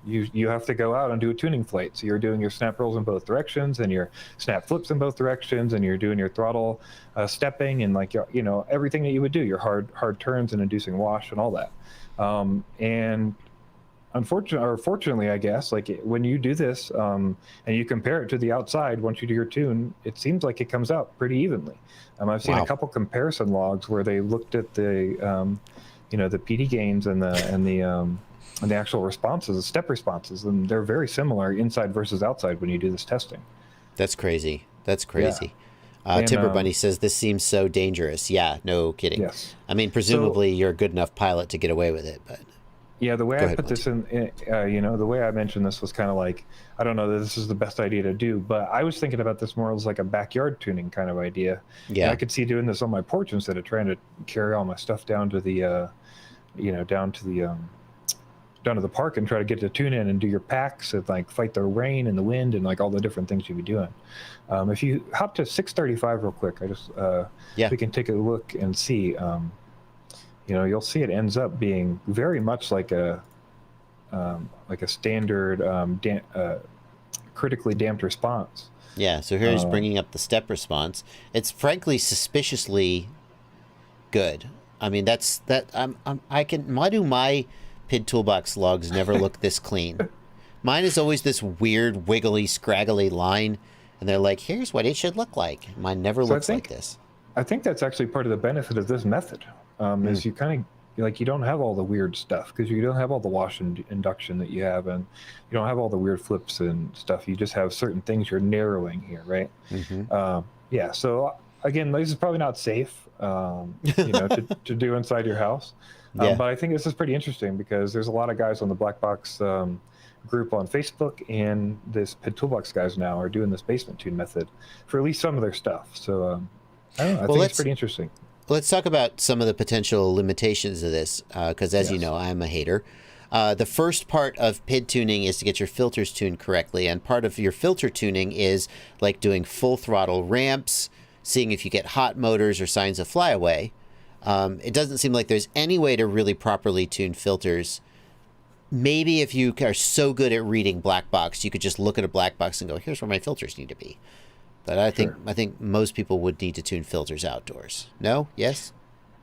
you have to go out and do a tuning flight. So you're doing your snap rolls in both directions and your snap flips in both directions, and you're doing your throttle stepping and like everything that you would do, your hard turns and inducing wash and all that. And fortunately, I guess, like when you do this and you compare it to the outside, once you do your tune, it seems like it comes out pretty evenly. I've seen a couple comparison logs where they looked at the the PD gains and the actual responses, the step responses, and they're very similar inside versus outside when you do this testing. That's crazy. That's crazy. Yeah. Timber Bunny says this seems so dangerous. Yeah, no kidding. Yes. I mean, presumably you're a good enough pilot to get away with it, but. Yeah, the way I put this in, the way I mentioned this was kind of like, I don't know that this is the best idea to do, but I was thinking about this more as like a backyard tuning kind of idea. Yeah. And I could see doing this on my porch instead of trying to carry all my stuff down to the, down to the park and try to get to tune in and do your packs and like fight the rain and the wind and like all the different things you'd be doing. If you hop to 635 real quick, we can take a look and see. You'll see it ends up being very much like a standard critically damped response. Yeah, so here's bringing up the step response. It's frankly suspiciously good. I mean, why do my PID Toolbox logs never look this clean? Mine is always this weird, wiggly, scraggly line, and they're like, here's what it should look like. Mine never looks like this. I think that's actually part of the benefit of this method. Is you kind of like you don't have all the weird stuff because you don't have all the wash induction that you have, and you don't have all the weird flips and stuff. You just have certain things you're narrowing here, right? Mm-hmm. So again, this is probably not safe, to do inside your house. But I think this is pretty interesting because there's a lot of guys on the Black Box group on Facebook, and this PID Toolbox guys now are doing this basement tune method for at least some of their stuff. So I don't know. I think it's pretty interesting. Let's talk about some of the potential limitations of this, because as you know, I'm a hater. The first part of PID tuning is to get your filters tuned correctly, and part of your filter tuning is like doing full throttle ramps, seeing if you get hot motors or signs of flyaway. It doesn't seem like there's any way to really properly tune filters. Maybe if you are so good at reading black box, you could just look at a black box and go, here's where my filters need to be. But I think most people would need to tune filters outdoors. No? Yes?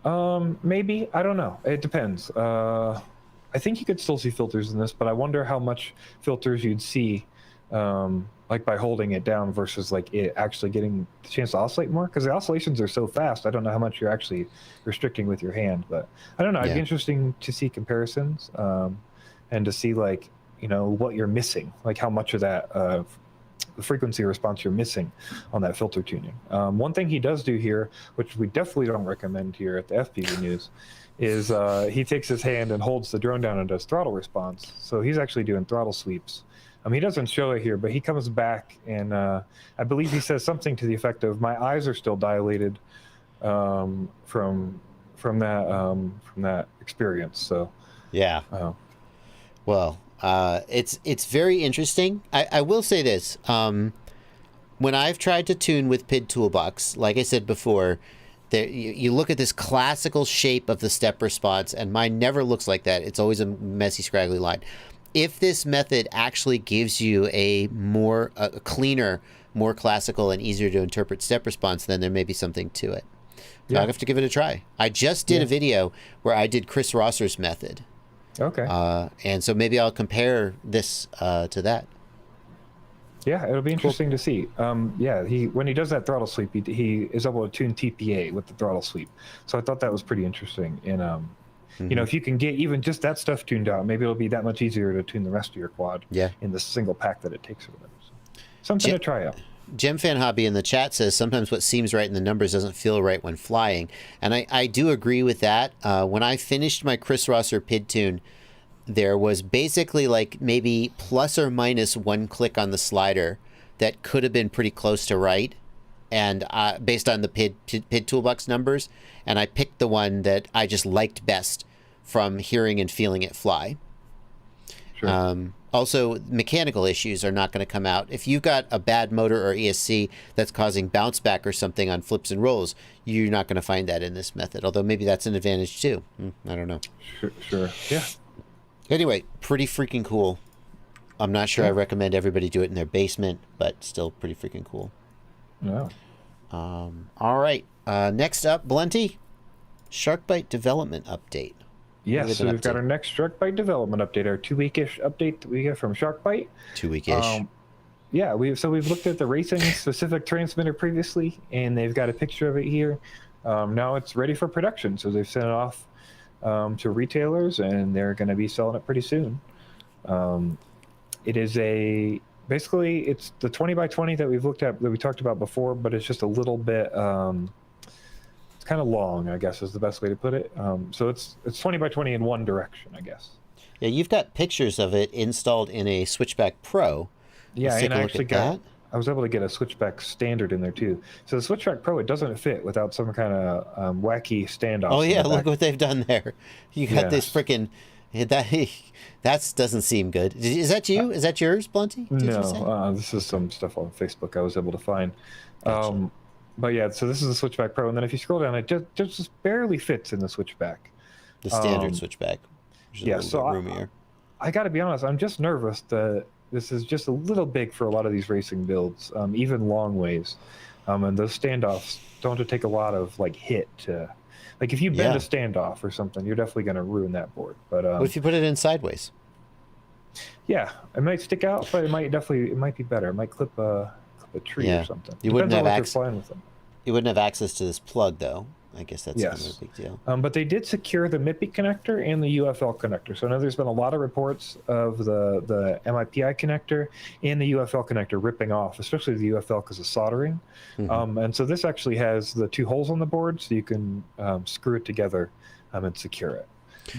Maybe. I don't know. It depends. I think you could still see filters in this, but I wonder how much filters you'd see like by holding it down versus like it actually getting the chance to oscillate more, because the oscillations are so fast. I don't know how much you're actually restricting with your hand, but I don't know. It'd be interesting to see comparisons and to see like, what you're missing, like how much of that the frequency response you're missing on that filter tuning. One thing he does do here, which we definitely don't recommend here at the FPV News, is he takes his hand and holds the drone down and does throttle response. So he's actually doing throttle sweeps. He doesn't show it here, but he comes back and I believe he says something to the effect of, my eyes are still dilated from that experience. So yeah. Well, it's very interesting. I will say this. When I've tried to tune with PID Toolbox, like I said before, you look at this classical shape of the step response, and mine never looks like that. It's always a messy, scraggly line. If this method actually gives you a cleaner, more classical, and easier to interpret step response, then there may be something to it. So I'll have to give it a try. I just did a video where I did Chris Rosser's method. Okay. And so maybe I'll compare this to that. Yeah, it'll be interesting to see. When he does that throttle sweep, he is able to tune TPA with the throttle sweep. So I thought that was pretty interesting. And if you can get even just that stuff tuned out, maybe it'll be that much easier to tune the rest of your quad in the single pack that it takes or whatever. So something to try out. Gemfan Hobby in the chat says sometimes what seems right in the numbers doesn't feel right when flying. And I do agree with that. When I finished my Chris Rosser PID tune, there was basically like maybe plus or minus one click on the slider that could have been pretty close to right. And based on the PID Toolbox numbers, and I picked the one that I just liked best from hearing and feeling it fly. Sure. Also, mechanical issues are not going to come out. If you've got a bad motor or ESC that's causing bounce back or something on flips and rolls, you're not going to find that in this method. Although maybe that's an advantage too. I don't know. Sure. Yeah. Anyway, pretty freaking cool. I'm not sure I recommend everybody do it in their basement, but still pretty freaking cool. Yeah. All right. Next up, Blunty, Sharkbite development update. Yes, so we've got our next Sharkbite development update, our 2-week-ish update that we get from Sharkbite. 2-week-ish. Yeah, we've looked at the racing specific transmitter previously, and they've got a picture of it here. Now it's ready for production, so they've sent it off to retailers, and they're going to be selling it pretty soon. It is basically it's the 20x20 that we've looked at, that we talked about before, but it's just a little bit it's kind of long, I guess is the best way to put it. So it's 20x20 in one direction, I guess. Yeah, you've got pictures of it installed in a Switchback Pro. Yeah, and I actually I was able to get a Switchback Standard in there too. So the Switchback Pro, it doesn't fit without some kind of wacky standoff. Oh yeah, look what they've done there. You got this freaking that doesn't seem good. Is that you? Is that yours, Blunty? No, this is some stuff on Facebook I was able to find. Gotcha. But yeah, so this is a Switchback Pro, and then if you scroll down, it just barely fits in the Switchback. The standard Switchback. Which is a little bit roomier. I got to be honest, I'm just nervous that this is just a little big for a lot of these racing builds, even long ways. And those standoffs don't have to take a lot of hit to, if you bend a standoff or something, you're definitely going to ruin that board. But what if you put it in sideways? Yeah, it might stick out, but it might be better. It might clip a tree or something. You wouldn't have access. You wouldn't have access to this plug though. I guess that's kind of a big deal. But they did secure the MIPI connector and the UFL connector. So I know there's been a lot of reports of the MIPI connector and the UFL connector ripping off, especially the UFL because of soldering. And so this actually has the 2 holes on the board, so you can screw it together and secure it.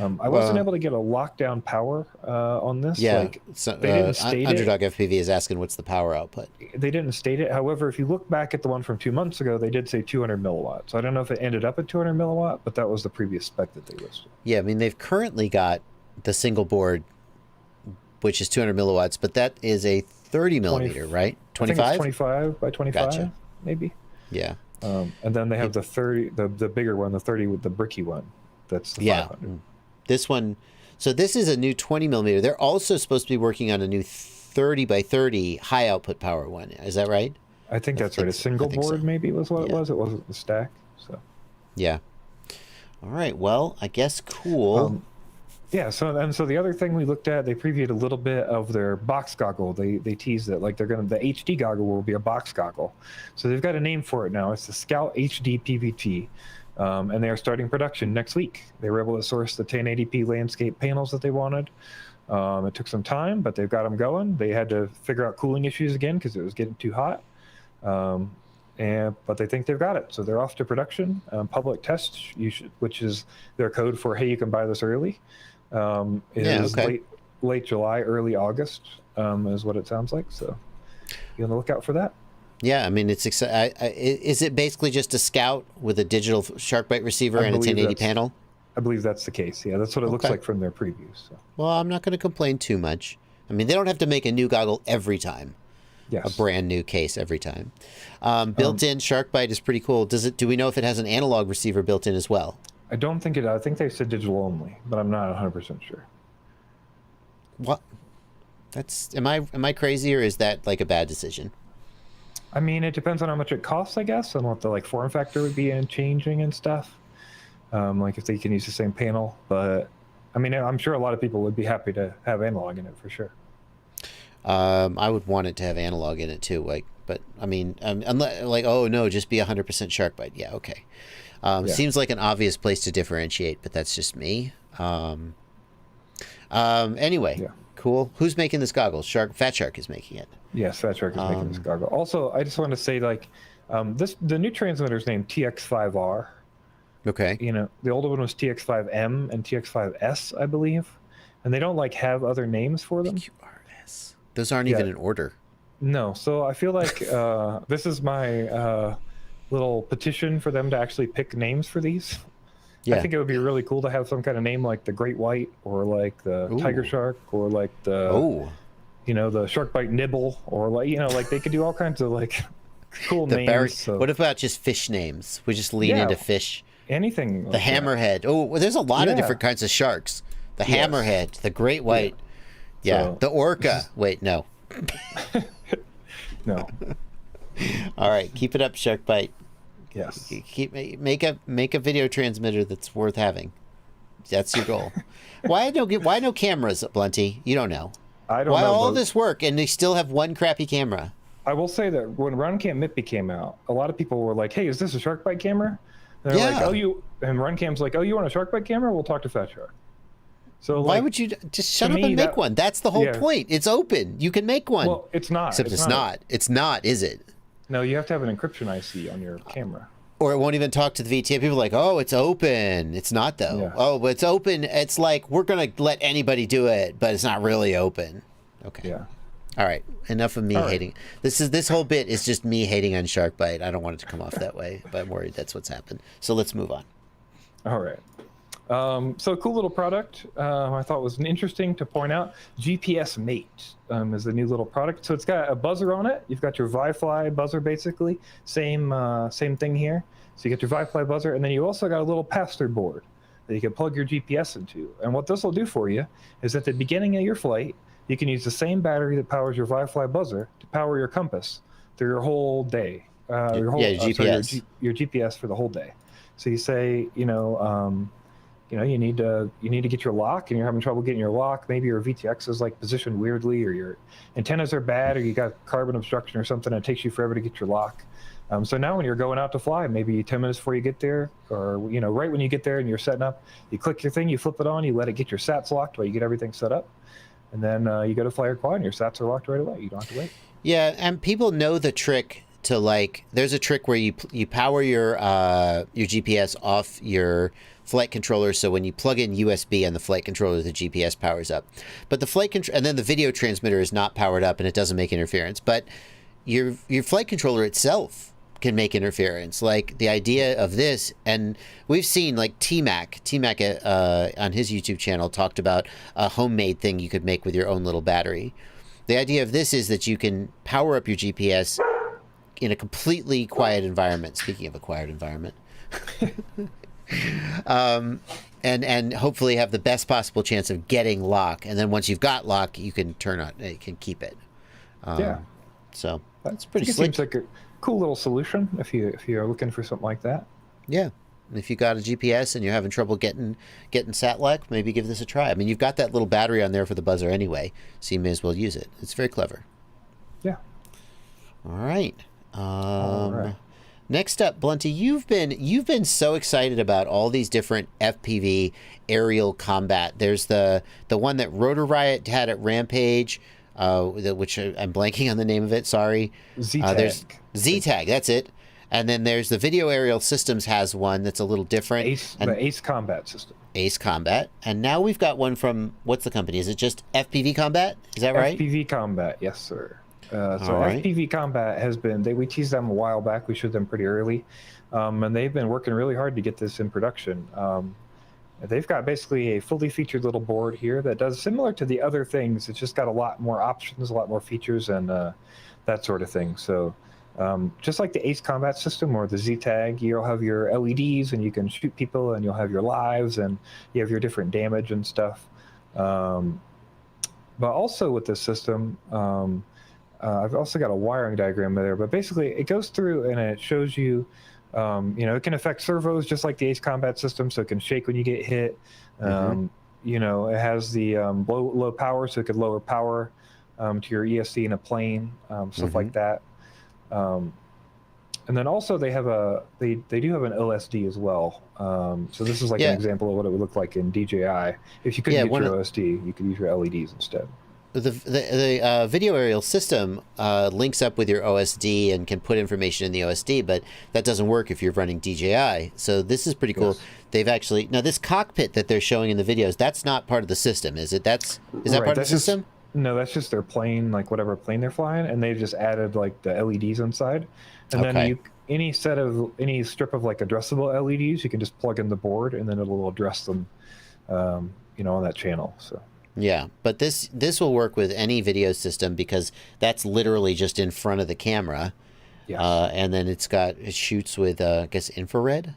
I wasn't able to get a lockdown power on this. Yeah, they didn't state Underdog FPV is asking what's the power output. They didn't state it. However, if you look back at the one from 2 months ago, they did say 200 milliwatts. So I don't know if it ended up at 200 milliwatt, but that was the previous spec that they listed. Yeah, I mean, they've currently got the single board, which is 200 milliwatts, but that is a 30 millimeter, right? 25? 25 by 25, gotcha. Maybe. Yeah. And then they have the 30, the bigger one, the 30 with the bricky one. That's the 500. This one, so this is a new 20 millimeter. They're also supposed to be working on a new 30 by 30 high output power one. Is that right? I think that's right. A single board maybe was what it was. It wasn't the stack. So. Yeah. All right. Well, I guess cool. Yeah. So the other thing we looked at, they previewed a little bit of their box goggle. They teased it the HD goggle will be a box goggle. So they've got a name for it now. It's the Scout HD PVT. And they are starting production next week. They were able to source the 1080p landscape panels that they wanted. It took some time, but they've got them going. They had to figure out cooling issues again because it was getting too hot. But they think they've got it. So they're off to production. Public test, which is their code for, hey, you can buy this early. Late July, early August is what it sounds like. So be on the lookout for that. Yeah, I mean, it's is it basically just a Scout with a digital Sharkbite receiver and a 1080 panel? I believe that's the case. Yeah, that's what it looks like from their previews. So. Well, I'm not going to complain too much. I mean, they don't have to make a new goggle every time. Yes. A brand new case every time. Built-in Sharkbite is pretty cool. Do we know if it has an analog receiver built in as well? I don't think it. I think they said digital only, but I'm not 100% sure. What? Am I crazy, or is that a bad decision? I mean, it depends on how much it costs, I guess, and what the form factor would be in changing and stuff. If they can use the same panel, but I mean, I'm sure a lot of people would be happy to have analog in it for sure. I would want it to have analog in it too, but I mean, unless oh no, just be 100% Sharkbite. Yeah, okay. Seems like an obvious place to differentiate, but that's just me. Anyway. Yeah. Cool. Who's making this goggle? Fat Shark is making it. Yes, Fat Shark is making this goggle. Also, I just want to say, the new transmitter is named TX5R. Okay. The older one was TX5M and TX5S, I believe, and they don't have other names for them. TQRS. Those aren't even in order. No. So I feel like this is my little petition for them to actually pick names for these. Yeah. I think it would be really cool to have some kind of name like the Great White or the Tiger Shark or the you know, the shark bite nibble, or like, you know, like they could do all kinds of like cool The names. So. What about just fish names? We just lean into fish. Anything. The hammerhead. Oh, well, there's a lot of Yeah. different kinds of sharks. The Yes. hammerhead, the great white. Yeah. So- The orca. Wait, no. No. All right, keep it up, shark bite. Yes. Make a video transmitter that's worth having. That's your goal. Why no cameras, Blunty? You don't know. I don't Why know. all but this work and they still have one crappy camera? I will say that when Runcam MIPI came out, a lot of people were like, "Hey, is this a shark bite camera?" And they're like, Yeah. "Oh, you." And Runcam's like, "Oh, you want a shark bite camera? We'll talk to Fat Shark." So Why like, would you just shut up me, and make that- one? That's the whole yeah. point. It's open. You can make one. well, it's not. Except it's not. It's not, is it? No, you have to have an encryption IC on your camera. Or it won't even talk to the VTX. People are like, oh, it's open. It's not, though. Yeah. Oh, but it's open. It's like, we're going to let anybody do it, but it's not really open. Okay. Yeah. All right. Enough of me hating. This whole bit is just me hating on Sharkbite. I don't want it to come off that way, but I'm worried that's what's happened. So let's move on. All right. So a cool little product I thought was interesting to point out. GPS Mate is the new little product. So it's got a buzzer on it. You've got your ViFly buzzer, basically. Same thing here. So you get your ViFly buzzer, and then you also got a little pass-through board that you can plug your GPS into. And what this will do for you is at the beginning of your flight, you can use the same battery that powers your ViFly buzzer to power your compass through your whole day. Your GPS. Your GPS for the whole day. So you say, you need to get your lock, and you're having trouble getting your lock. Maybe your VTX is like positioned weirdly, or your antennas are bad, or you got carbon obstruction or something. And it takes you forever to get your lock. So now when you're going out to fly, maybe 10 minutes before you get there, or right when you get there and you're setting up, you click your thing, you flip it on, you let it get your sats locked while you get everything set up, and then you go to fly your quad, and your sats are locked right away. You don't have to wait. Yeah, and people know the trick to there's a trick where you power your GPS off your flight controller, so when you plug in USB on the flight controller, the GPS powers up. But the and then the video transmitter is not powered up, and it doesn't make interference. But your flight controller itself can make interference. Like the idea of this, and we've seen like T-Mac on his YouTube channel talked about a homemade thing you could make with your own little battery. The idea of this is that you can power up your GPS in a completely quiet environment. Speaking of a quiet environment. And hopefully have the best possible chance of getting lock. And then once you've got lock, you can you can keep it. Yeah. So that's pretty It slick. seems like a cool little solution if you're looking for something like that. Yeah. And if you got a GPS and you're having trouble getting sat lock, maybe give this a try. I mean, you've got that little battery on there for the buzzer anyway, so you may as well use it. It's very clever. Yeah. All right. All right. Next up, Blunty, you've been so excited about all these different FPV aerial combat. There's the one that Rotor Riot had at Rampage, which I'm blanking on the name of it. Sorry. Z-Tag. There's Z-Tag. That's it. And then there's the Video Aerial Systems has one that's a little different. The Ace Combat System. Ace Combat. And now we've got one from, what's the company? Is it just FPV Combat? Is that right? FPV Combat, yes, sir. All right. FPV Combat has been, we teased them a while back. We showed them pretty early. And they've been working really hard to get this in production. They've got basically a fully featured little board here that does similar to the other things. It's just got a lot more options, a lot more features, and that sort of thing. So just like the Ace Combat System or the Z-Tag, you'll have your LEDs and you can shoot people, and you'll have your lives, and you have your different damage and stuff. But also with this system, I've also got a wiring diagram there, but basically it goes through and it shows you, it can affect servos just like the Ace Combat System, so it can shake when you get hit. It has the low power, so it could lower power to your ESC in a plane, stuff like that. And then also they have they do have an OSD as well. So this is like an example of what it would look like in DJI. If you couldn't get your OSD, you could use your LEDs instead. The video aerial system links up with your OSD and can put information in the OSD, but that doesn't work if you're running DJI. So this is pretty cool. Yes. They've actually, now this cockpit that they're showing in the videos, that's not part of the system, is it? Is that part of the system? No, that's just their plane, like whatever plane they're flying, and they've just added like the LEDs inside. And then any strip of like addressable LEDs, you can just plug in the board, and then it'll address them, on that channel. So. Yeah, but this will work with any video system because that's literally just in front of the camera. Yes. And then it shoots with I guess infrared.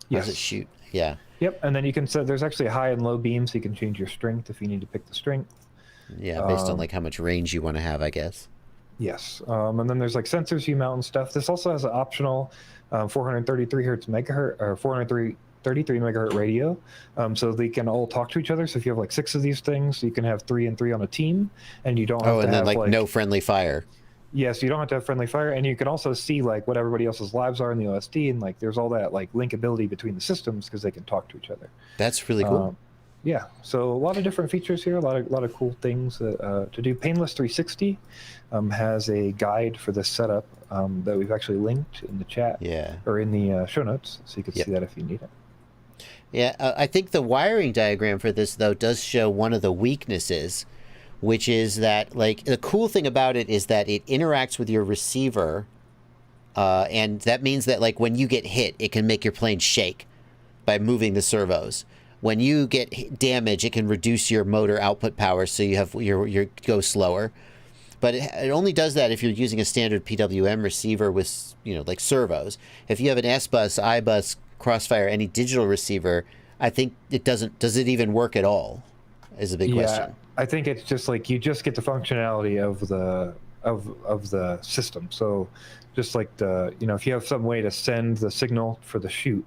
Yes. How does it shoot? Yeah. Yep, and then you can set. There's actually a high and low beam, so you can change your strength if you need to pick the strength. Yeah, based on like how much range you want to have, I guess. Yes, and then there's like sensors you mount and stuff. This also has an optional 433 hertz megahertz or 433 megahertz radio, so they can all talk to each other. So if you have like 6 of these things, you can have 3 and 3 on a team, and you don't have to and then have like no friendly fire. Yes, you don't have to have friendly fire, and you can also see like what everybody else's lives are in the OSD, and like there's all that like linkability between the systems because they can talk to each other. That's really cool. Yeah, so a lot of different features here, a lot of cool things to do. Painless 360 has a guide for this setup that we've actually linked in the chat, or in the show notes, so you can see that if you need it. Yeah, I think the wiring diagram for this though does show one of the weaknesses, which is that like the cool thing about it is that it interacts with your receiver, and that means that like when you get hit, it can make your plane shake by moving the servos. When you get damage, it can reduce your motor output power, so you have your go slower. But it only does that if you're using a standard PWM receiver with like servos. If you have an S-Bus, I-Bus, Crossfire, any digital receiver, I think it doesn't. Does it even work at all? Is a big question. I think it's just like you just get the functionality of the system. So just like if you have some way to send the signal for the shoot.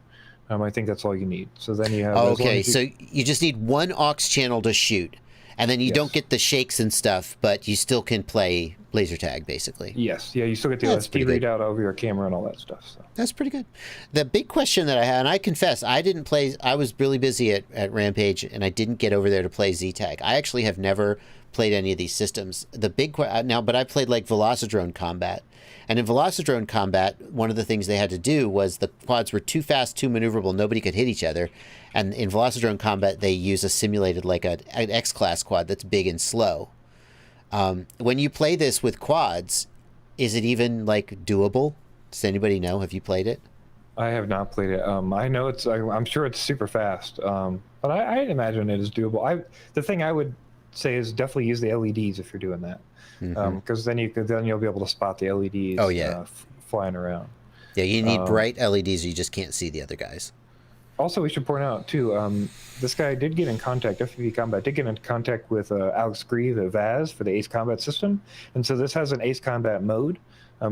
I think that's all you need. So then you have. Okay, so you just need one aux channel to shoot, and then you don't get the shakes and stuff, but you still can play laser tag, basically. Yes, yeah, you still get the OSD readout over your camera and all that stuff. So. That's pretty good. The big question that I had, and I confess, I didn't play. I was really busy at Rampage, and I didn't get over there to play Z-Tag. I actually have never played any of these systems. The big now, but I played like Velocidrone Combat. And in Velocidrone Combat, one of the things they had to do was the quads were too fast, too maneuverable, nobody could hit each other. And in Velocidrone Combat, they use a simulated, like an X-Class quad that's big and slow. When you play this with quads, is it even, like, doable? Does anybody know? Have you played it? I have not played it. I know I'm sure it's super fast, but I imagine it is doable. The thing I would say is definitely use the LEDs if you're doing that. Because then you'll be able to spot the LEDs flying around. Yeah, you need bright LEDs or you just can't see the other guys. Also, we should point out, too, this guy did get in contact, FPV Combat did get in contact with Alex Grieve at Vaz for the Ace Combat system. And so this has an Ace Combat mode.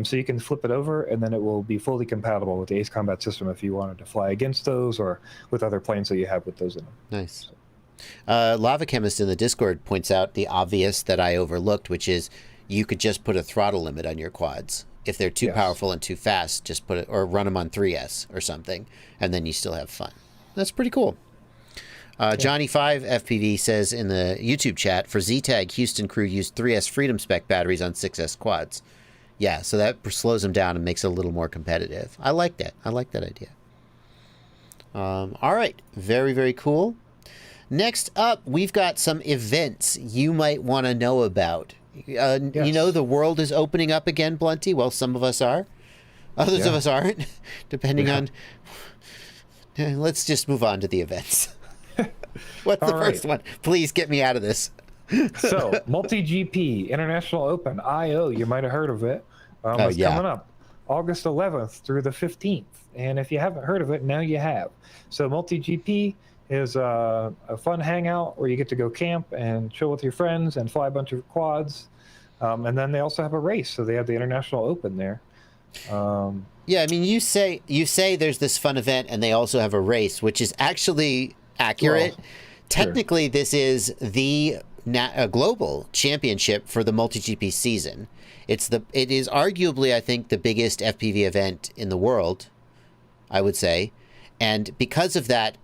So you can flip it over, and then it will be fully compatible with the Ace Combat system if you wanted to fly against those or with other planes that you have with those in them. Nice. Lava Chemist in the Discord points out the obvious that I overlooked, which is you could just put a throttle limit on your quads. If they're too powerful and too fast, just put it, or run them on 3S or something, and then you still have fun. That's pretty cool. Johnny5 FPV says in the YouTube chat, for Z-Tag, Houston crew used 3S Freedom Spec batteries on 6S quads. Yeah, so that slows them down and makes it a little more competitive. I like that. I like that idea. All right. Very, very cool. Next up, we've got some events you might want to know about. The world is opening up again, Blunty. Well, some of us are. Others of us aren't, depending on... Let's just move on to the events. What's the first one? Please get me out of this. So, Multi-GP, International Open, I.O., you might have heard of it. It's coming up August 11th through the 15th. And if you haven't heard of it, now you have. So, Multi-GP is a fun hangout where you get to go camp and chill with your friends and fly a bunch of quads. And then they also have a race. So, they have the International Open there. Yeah, I mean, you say there's this fun event and they also have a race, which is actually accurate. Well, technically, this is the global championship for the MultiGP season. It is arguably, I think, the biggest FPV event in the world, I would say. And because of that,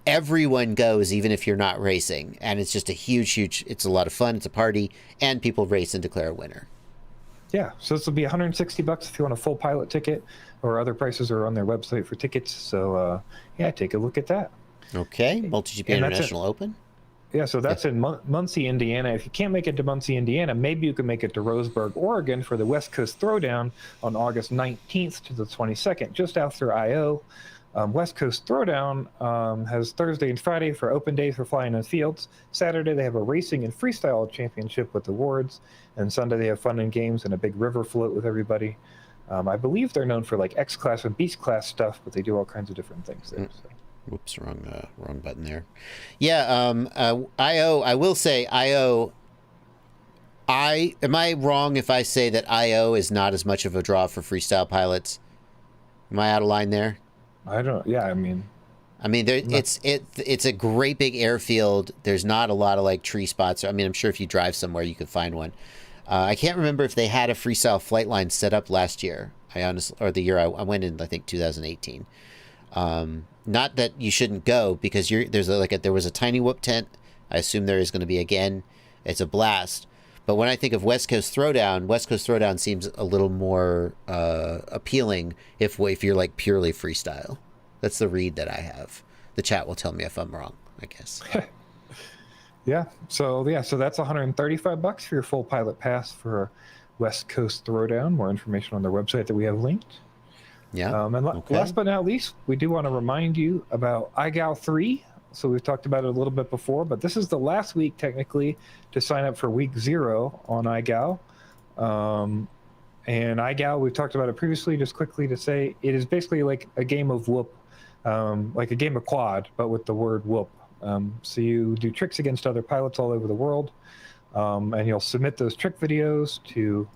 everyone goes, even if you're not racing. And it's just a huge, it's a lot of fun. It's a party, and people race and declare a winner. Yeah, so this will be $160 if you want a full pilot ticket, or other prices are on their website for tickets. So, take a look at that. Okay, MultiGP International Open. Yeah, so that's in Muncie, Indiana. If you can't make it to Muncie, Indiana, maybe you can make it to Roseburg, Oregon for the West Coast Throwdown on August 19th to the 22nd, just after I.O. West Coast Throwdown has Thursday and Friday for open days for flying in fields. Saturday they have a racing and freestyle championship with awards, and Sunday they have fun and games and a big river float with everybody. I believe they're known for like X class and Beast class stuff, but they do all kinds of different things there. So. Whoops, wrong button there. Yeah, IO. I will say IO. Am I wrong if I say that IO is not as much of a draw for freestyle pilots? Am I out of line there? I don't. Yeah, I mean, it's a great big airfield. There's not a lot of like tree spots. I mean, I'm sure if you drive somewhere, you could find one. I can't remember if they had a freestyle flight line set up last year. Or the year I went in, I think 2018. Not that you shouldn't go because there was a tiny whoop tent. I assume there is going to be again. It's a blast. But when I think of West Coast Throwdown seems a little more appealing if you're like purely freestyle. That's the read that I have. The chat will tell me if I'm wrong, I guess. Yeah. So that's $135 for your full pilot pass for West Coast Throwdown. More information on their website that we have linked. Yeah. Last but not least, we do want to remind you about iGal 3. So we've talked about it a little bit before, but this is the last week technically to sign up for week 0 on iGal. And iGal, we've talked about it previously, just quickly to say it is basically like a game of whoop, like a game of quad, but with the word whoop. So you do tricks against other pilots all over the world, and you'll submit those trick videos to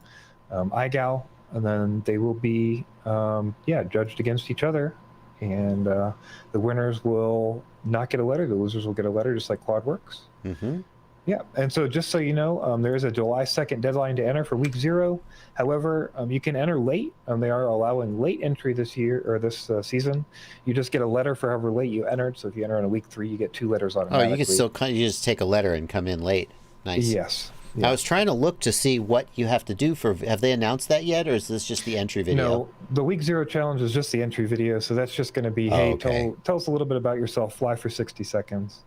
iGal, and then they will be judged against each other, and the winners will not get a letter. The losers will get a letter, just like Quad works. Mm-hmm. Yeah, and so just so you know, there is a July 2nd deadline to enter for week 0. However, you can enter late. They are allowing late entry this year or this season. You just get a letter for however late you entered. So if you enter on a week 3, you get 2 letters automatically. Oh, you can still you just take a letter and come in late. Nice. Yes. Yeah. I was trying to look to see what you have to do for. Have they announced that yet, or is this just the entry video? No, the week 0 challenge is just the entry video. So that's just going to be, tell us a little bit about yourself. Fly for 60 seconds.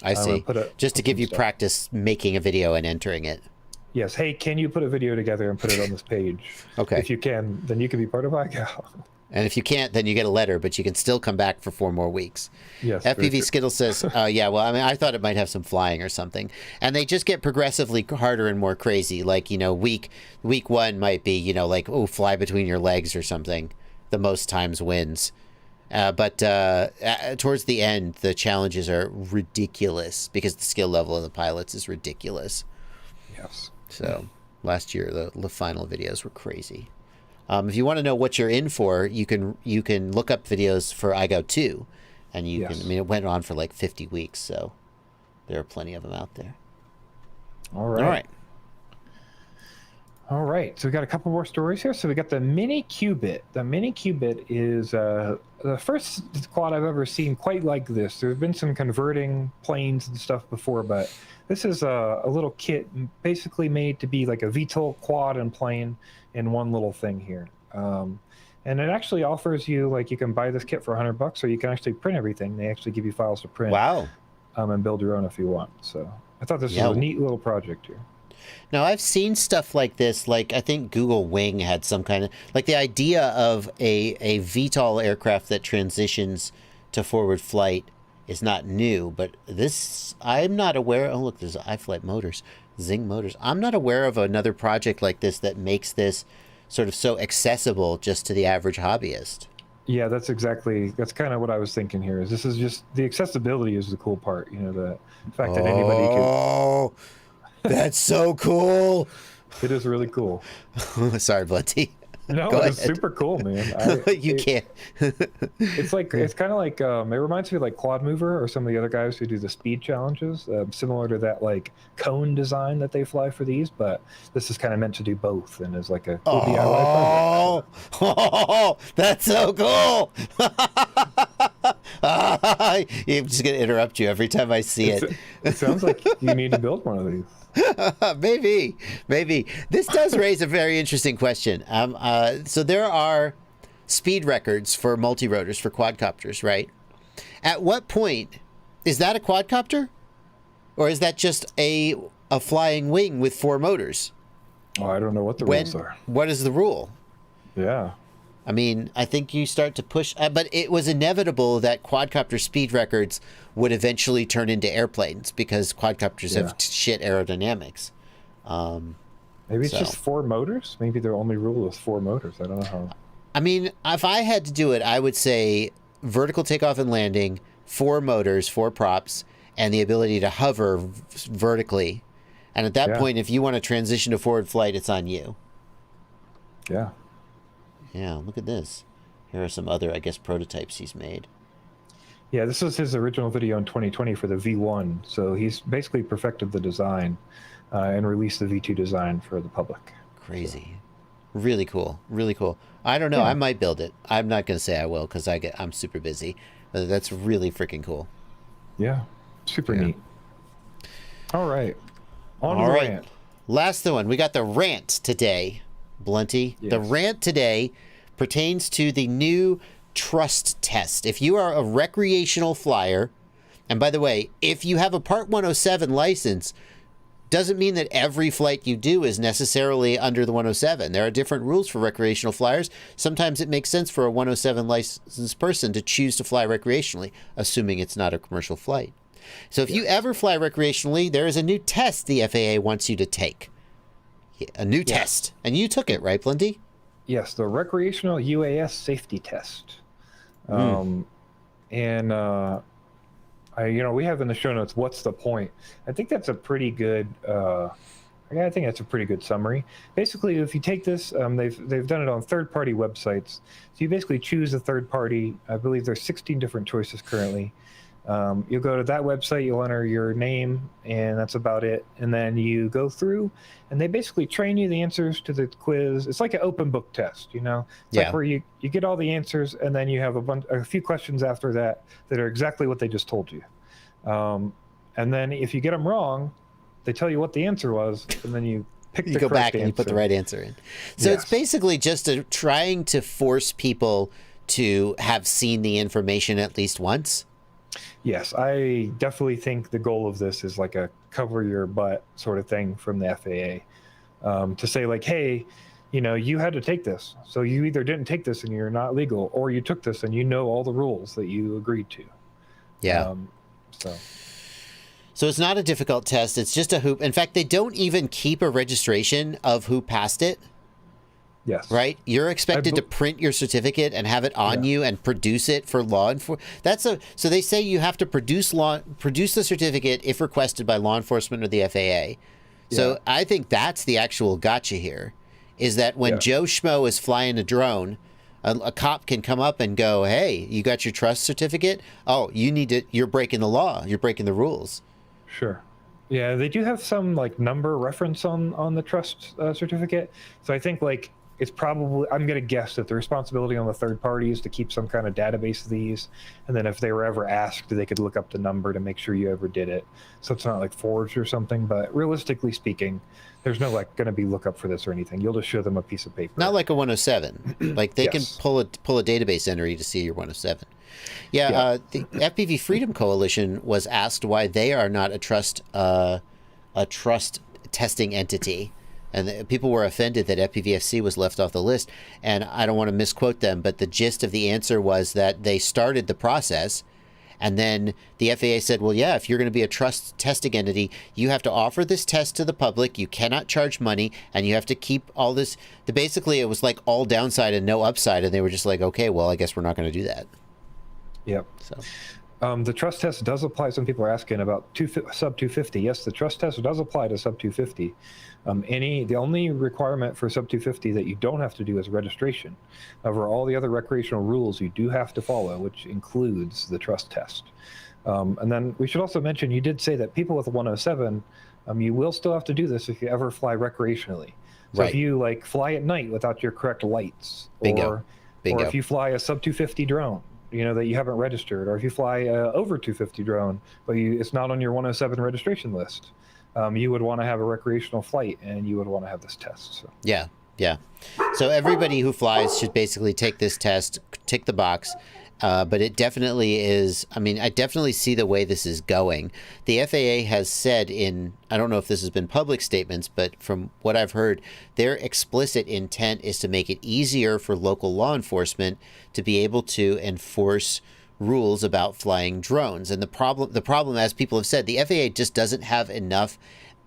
I see. Just to give you practice making a video and entering it. Yes. Hey, can you put a video together and put it on this page? Okay. If you can, then you can be part of iGal. And if you can't, then you get a letter, but you can still come back for 4 more weeks. Yes. FPV Skittle says, I thought it might have some flying or something. And they just get progressively harder and more crazy. Like, week 1 might be, fly between your legs or something. The most times wins. But towards the end, the challenges are ridiculous because the skill level of the pilots is ridiculous. Yes. So last year, the final videos were crazy. If you want to know what you're in for, you can look up videos for iGo 2, and you can. I mean, it went on for like 50 weeks, so there are plenty of them out there. All right. So we got a couple more stories here. So we got the Mini Qubit. The Mini Qubit is the first quad I've ever seen quite like this. There's been some converting planes and stuff before, but this is a little kit basically made to be like a VTOL quad and plane in one little thing here. And it actually offers you, you can buy this kit for $100, or you can actually print everything. They actually give you files to print. Wow. And build your own if you want. So I thought this was a neat little project here. Now, I've seen stuff like this, I think Google Wing had some kind of, the idea of a VTOL aircraft that transitions to forward flight is not new, but this, I'm not aware, look, there's iFlight motors, Zing motors. I'm not aware of another project like this that makes this sort of so accessible just to the average hobbyist. Yeah, that's kind of what I was thinking here. This is just, the accessibility is the cool part, the fact that anybody could... Oh, that's so cool. It is really cool. Sorry, Blunty. No, it's super cool, man. You can't. It's kind of like, it reminds me of like Quad Mover or some of the other guys who do the speed challenges, similar to that cone design that they fly for these, but this is kind of meant to do both and is like a cool DIY project. Oh, that's so cool. I'm just going to interrupt you every time I see it. It sounds like you need to build one of these. Maybe this does raise a very interesting question. So there are speed records for multi-rotors for quadcopters, right? At what point is that a quadcopter, or is that just a flying wing with 4 motors? Oh, I don't know what the rules are. What is the rule? Yeah. I mean, I think you start to push, but it was inevitable that quadcopter speed records would eventually turn into airplanes because quadcopters have shit aerodynamics. Maybe it's just 4 motors. Maybe their only rule is 4 motors. I don't know how. I mean, if I had to do it, I would say vertical takeoff and landing, 4 motors, 4 props, and the ability to hover vertically. And at that point, if you want to transition to forward flight, it's on you. Yeah. Yeah, look at this. Here are some other, I guess, prototypes he's made. Yeah, this was his original video in 2020 for the V1. So he's basically perfected the design and released the V2 design for the public. Crazy. So. Really cool. Really cool. I don't know. Yeah. I might build it. I'm not going to say I will because I'm super busy. But that's really freaking cool. Yeah. Super neat. All right. On to the rant. Last one. We got the rant today, Blunty. Yes. The rant today pertains to the new trust test. If you are a recreational flyer, and by the way, if you have a Part 107 license, doesn't mean that every flight you do is necessarily under the 107. There are different rules for recreational flyers. Sometimes it makes sense for a 107 licensed person to choose to fly recreationally, assuming it's not a commercial flight. So if you ever fly recreationally, there is a new test the FAA wants you to take. A new test. And you took it, right, Blunty? Yes, the recreational UAS safety test. We have in the show notes, what's the point? I think that's a pretty good, I think that's a pretty good summary. Basically, if you take this, they've done it on third-party websites. So you basically choose a third party. I believe there's 16 different choices currently. You'll go to that website, you'll enter your name, and that's about it. And then you go through, and they basically train you the answers to the quiz. It's like an open book test, It's like where you get all the answers, and then you have a few questions after that are exactly what they just told you. And then if you get them wrong, they tell you what the answer was, and then you pick the correct answer. You go back and you put the right answer in. So it's basically just trying to force people to have seen the information at least once. Yes, I definitely think the goal of this is like a cover your butt sort of thing from the FAA, to say like, hey, you had to take this. So you either didn't take this and you're not legal, or you took this and you know all the rules that you agreed to. Yeah. So it's not a difficult test. It's just a hoop. In fact, they don't even keep a registration of who passed it. Yes. Right? You're expected to print your certificate and have it on you and produce it for law enforcement. So they say you have to produce the certificate if requested by law enforcement or the FAA. So I think that's the actual gotcha here, is that when Joe Schmo is flying a drone, a cop can come up and go, hey, you got your trust certificate? Oh, you're breaking the law. You're breaking the rules. Sure. Yeah, they do have some like number reference on the trust certificate. So I think like it's probably, I'm going to guess that the responsibility on the third party is to keep some kind of database of these. And then if they were ever asked, they could look up the number to make sure you ever did it. So it's not like forged or something, but realistically speaking, there's no like going to be lookup for this or anything. You'll just show them a piece of paper. Not like a 107. Like they can pull a database entry to see your 107. The FPV Freedom Coalition was asked why they are not a trust testing entity. And people were offended that FPVFC was left off the list. And I don't want to misquote them, but the gist of the answer was that they started the process. And then the FAA said, well, yeah, if you're going to be a trust testing entity, you have to offer this test to the public. You cannot charge money, and you have to keep all this. Basically, it was like all downside and no upside. And they were just like, okay, well, I guess we're not going to do that. Yep. So the trust test does apply. Some people are asking about sub 250. Yes, the trust test does apply to sub 250. The only requirement for sub 250 that you don't have to do is registration. However, all the other recreational rules you do have to follow, which includes the trust test. And then we should also mention, you did say that people with 107, you will still have to do this if you ever fly recreationally. So if you like fly at night without your correct lights, or if you fly a sub 250 drone, that you haven't registered, or if you fly over 250 drone, but it's not on your 107 registration list, you would want to have a recreational flight, and you would want to have this test. So. Yeah. So everybody who flies should basically take this test, tick the box, But it definitely is. I mean, I definitely see the way this is going. The FAA has said I don't know if this has been public statements, but from what I've heard, their explicit intent is to make it easier for local law enforcement to be able to enforce rules about flying drones. And the problem, as people have said, the FAA just doesn't have enough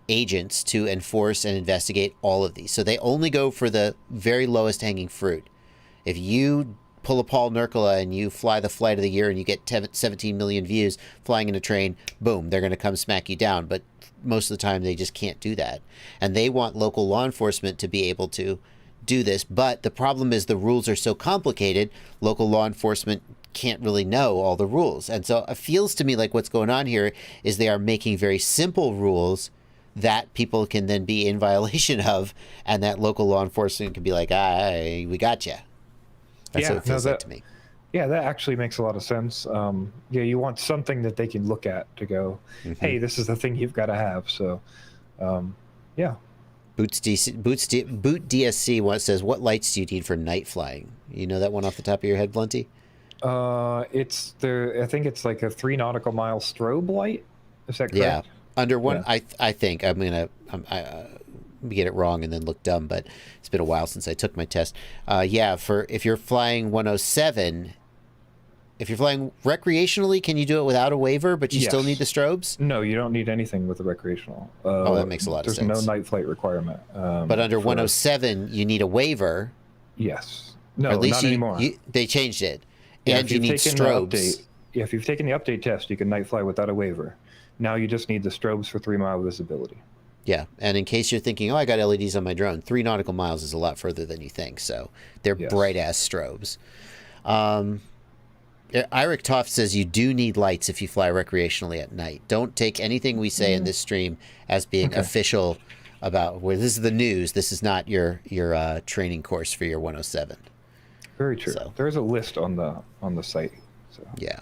agents to enforce and investigate all of these. So they only go for the very lowest hanging fruit. If you pull a Paul Nurkala and you fly the flight of the year and you get 17 million views flying in a train, boom, they're going to come smack you down. But most of the time they just can't do that. And they want local law enforcement to be able to do this. But the problem is the rules are so complicated, local law enforcement can't really know all the rules. And so it feels to me like what's going on here is they are making very simple rules that people can then be in violation of, and that local law enforcement can be like, we got you. That's what it feels like to me. Yeah, that actually makes a lot of sense. Yeah, you want something that they can look at to go, hey, this is the thing you've got to have. So, yeah. Boot DSC says, what lights do you need for night flying? You know that one off the top of your head, Blunty? I think it's like a 3 nautical mile strobe light. Is that correct? Yeah, under one. Yeah. I think I'm gonna get it wrong and then look dumb, but it's been a while since I took my test. Yeah, if you're flying 107, if you're flying recreationally, can you do it without a waiver, but you still need the strobes? No, you don't need anything with the recreational. That makes a lot of sense. There's no night flight requirement. But under 107, you need a waiver. Yes. No, at least not anymore. They changed it. Yeah, and you need strobes. If you've taken the update test, you can night fly without a waiver. Now you just need the strobes for 3 mile visibility. Yeah, and in case you're thinking, I got LEDs on my drone, 3 nautical miles is a lot further than you think. So they're bright-ass strobes. Eric Toft says you do need lights if you fly recreationally at night. Don't take anything we say in this stream as being official about this is the news. This is not your training course for your 107. Very true. So, there's a list on the site. So. Yeah.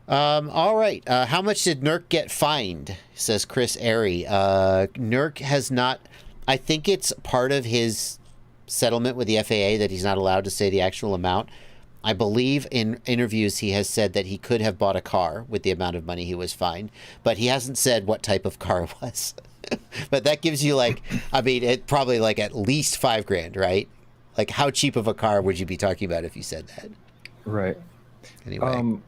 All right. How much did NERC get fined? Says Chris Airy. NERC has not. I think it's part of his settlement with the FAA that he's not allowed to say the actual amount. I believe in interviews he has said that he could have bought a car with the amount of money he was fined, but he hasn't said what type of car it was. But that gives you it probably at least $5,000, right? Like, how cheap of a car would you be talking about if you said that? Right. Anyway.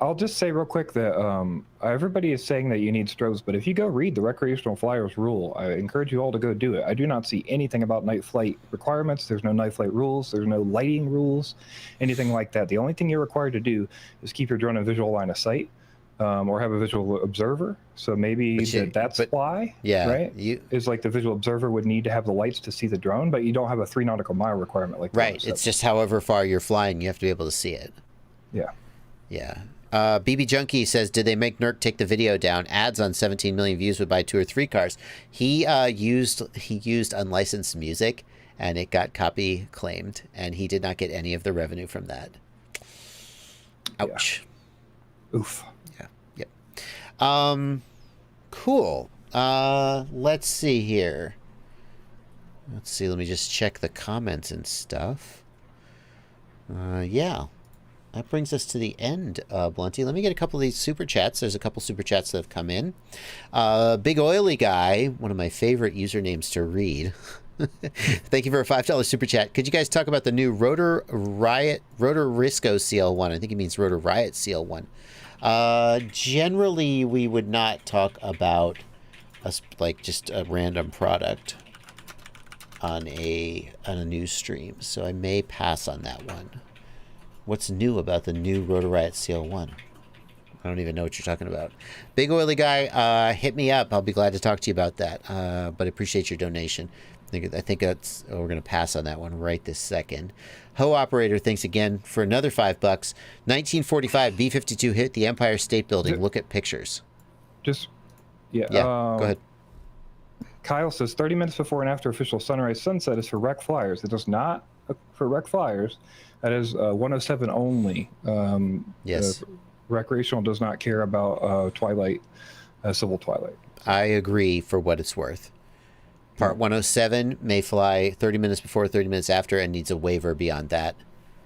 I'll just say real quick that everybody is saying that you need strobes, but if you go read the recreational flyers rule, I encourage you all to go do it. I do not see anything about night flight requirements. There's no night flight rules. There's no lighting rules, anything like that. The only thing you're required to do is keep your drone in visual line of sight, or have a visual observer. So maybe that's why, right? Is like the visual observer would need to have the lights to see the drone, but you don't have a 3 nautical mile requirement like that. Right. It's just however far you're flying, you have to be able to see it. Yeah. Yeah. BB Junkie says, did they make NERC take the video down? Ads on 17 million views would buy 2 or 3 cars. He used unlicensed music, and it got copy claimed, and he did not get any of the revenue from that. Ouch. Yeah. Oof. Yeah. Yep. Cool. Let's see here. Let me just check the comments and stuff. Yeah. That brings us to the end, Blunty. Let me get a couple of these super chats. There's a couple super chats that have come in. Big Oily Guy, one of my favorite usernames to read. Thank you for a $5 super chat. Could you guys talk about the new Rotor Risco CL1? I think he means Rotor Riot CL1. Generally, we would not talk about just a random product on a news stream, so I may pass on that one. What's new about the new Rotor Riot CL1? I don't even know what you're talking about. Big Oily Guy, hit me up. I'll be glad to talk to you about that. But I appreciate your donation. I think that's we're going to pass on that one right this second. Ho Operator, thanks again for another $5. 1945 B-52 hit the Empire State Building. Look at pictures. Yeah. Go ahead. Kyle says 30 minutes before and after official sunrise sunset is for rec flyers. It does not for rec flyers. That is 107 only. Yes. Recreational does not care about twilight, civil twilight. I agree for what it's worth. Part 107 may fly 30 minutes before, 30 minutes after, and needs a waiver beyond that.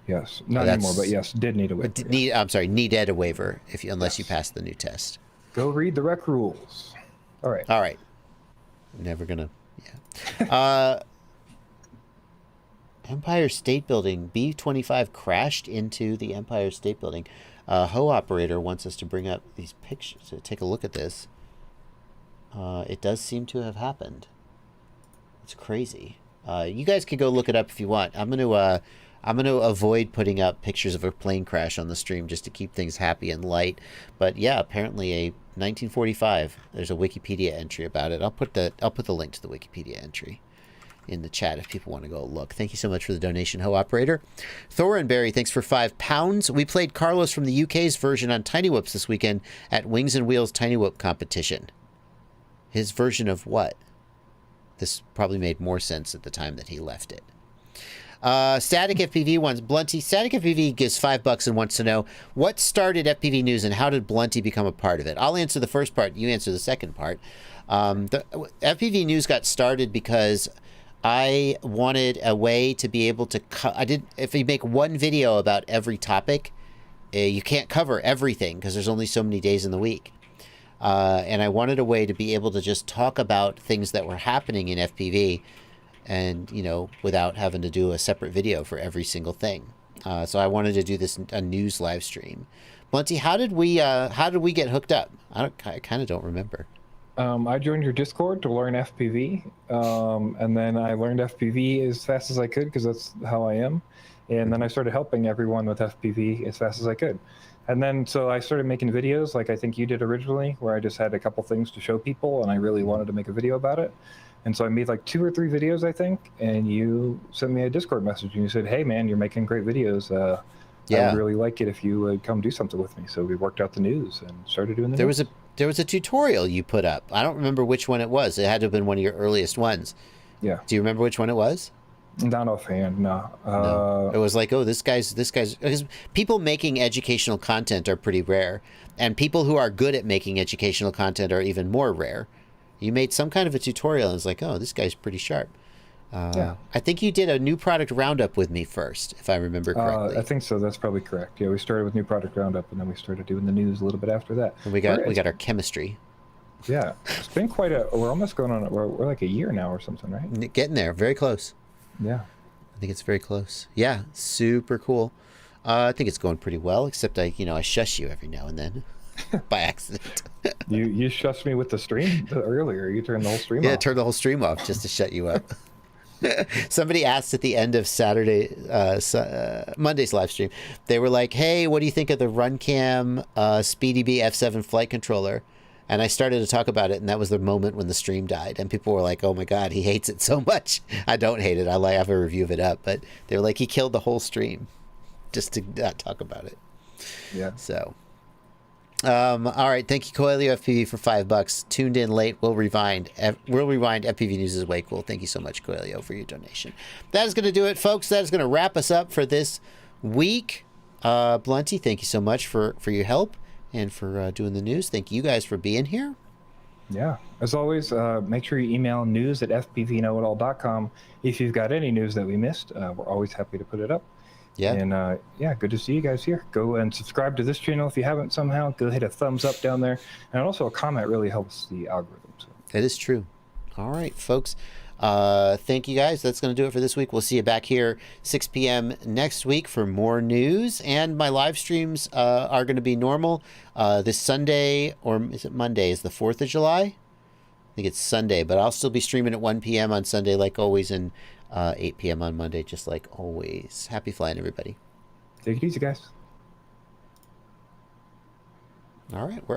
Yes, not anymore, but yes, did need a waiver. Needed a waiver unless you pass the new test. Go read the rec rules. All right. All right. Never gonna. Yeah. Empire State Building. B-25 crashed into the Empire State Building. Ho operator wants us to bring up these pictures to take a look at this. It does seem to have happened. It's crazy. You guys can go look it up if you want. I'm gonna avoid putting up pictures of a plane crash on the stream just to keep things happy and light. But yeah, apparently a 1945. There's a Wikipedia entry about it. I'll put the link to the Wikipedia entry in the chat if people want to go look. Thank you so much for the donation, Ho operator. Thorenberry, thanks for £5. We played Carlos from the UK's version on Tiny Whoops this weekend at Wings and Wheels Tiny Whoop competition. His version of what? This probably made more sense at the time that he left it. Static FPV wants Blunty. Static FPV gives $5 and wants to know what started FPV news and how did Blunty become a part of it. I'll answer the first part. You answer the second part. The FPV news got started because I wanted a way to be able to. If you make one video about every topic, you can't cover everything because there's only so many days in the week. And I wanted a way to be able to just talk about things that were happening in FPV. And, without having to do a separate video for every single thing. So I wanted to do this a news live stream. Blunty, how did we get hooked up? I kind of don't remember. I joined your Discord to learn FPV, and then I learned FPV as fast as I could because that's how I am. And then I started helping everyone with FPV as fast as I could. And then so I started making videos like I think you did originally, where I just had a couple things to show people, and I really wanted to make a video about it. And so I made like 2 or 3 videos, I think, and you sent me a Discord message and you said, "Hey man, you're making great videos. I would really like it if you would come do something with me." So we worked out the news and started doing the news. There was a tutorial you put up. I don't remember which one it was. It had to have been one of your earliest ones. Yeah. Do you remember which one it was? Not offhand, no. No. It was like, oh, this guy's because people making educational content are pretty rare, and people who are good at making educational content are even more rare. You made some kind of a tutorial and it's like, oh, this guy's pretty sharp. Yeah. I think you did a new product roundup with me first, if I remember correctly. I think so. That's probably correct. Yeah, we started with new product roundup and then we started doing the news a little bit after that. And we got our chemistry. Yeah, it's been quite we're almost going on, we're like a year now or something, right? Getting there. Very close. Yeah. I think it's very close. Yeah, super cool. I think it's going pretty well, except I shush you every now and then. By accident. You shushed me with the stream earlier. You turned the whole stream off. Yeah, turn the whole stream off just to shut you up. Somebody asked at the end of Monday's live stream, they were like, "Hey, what do you think of the Runcam SpeedyB F7 flight controller?" And I started to talk about it, and that was the moment when the stream died. And people were like, "Oh my God, he hates it so much." I don't hate it. I have a review of it up, but they were like, he killed the whole stream just to not talk about it. Yeah. So. All right, thank you, Coelho FPV, for $5. Tuned in late. We'll rewind. FPV News is way cool. Thank you so much, Coelho, for your donation. That is going to do it, folks. That is going to wrap us up for this week. Blunty, thank you so much for your help and for doing the news. Thank you guys for being here. Yeah, as always, make sure you email news@fpvknowitall.com if you've got any news that we missed. We're always happy to put it up. Yeah. And good to see you guys here. Go and subscribe to this channel if you haven't somehow. Go hit a thumbs up down there. And also a comment really helps the algorithm. So. That is true. All right, folks. Thank you guys. That's going to do it for this week. We'll see you back here 6 p.m. next week for more news. And my live streams are going to be normal. This Sunday, or is it Monday, is the 4th of July? I think it's Sunday, but I'll still be streaming at 1 p.m. on Sunday like always, and 8 p.m. on Monday, just like always. Happy flying, everybody. Take it easy, guys. All right, we're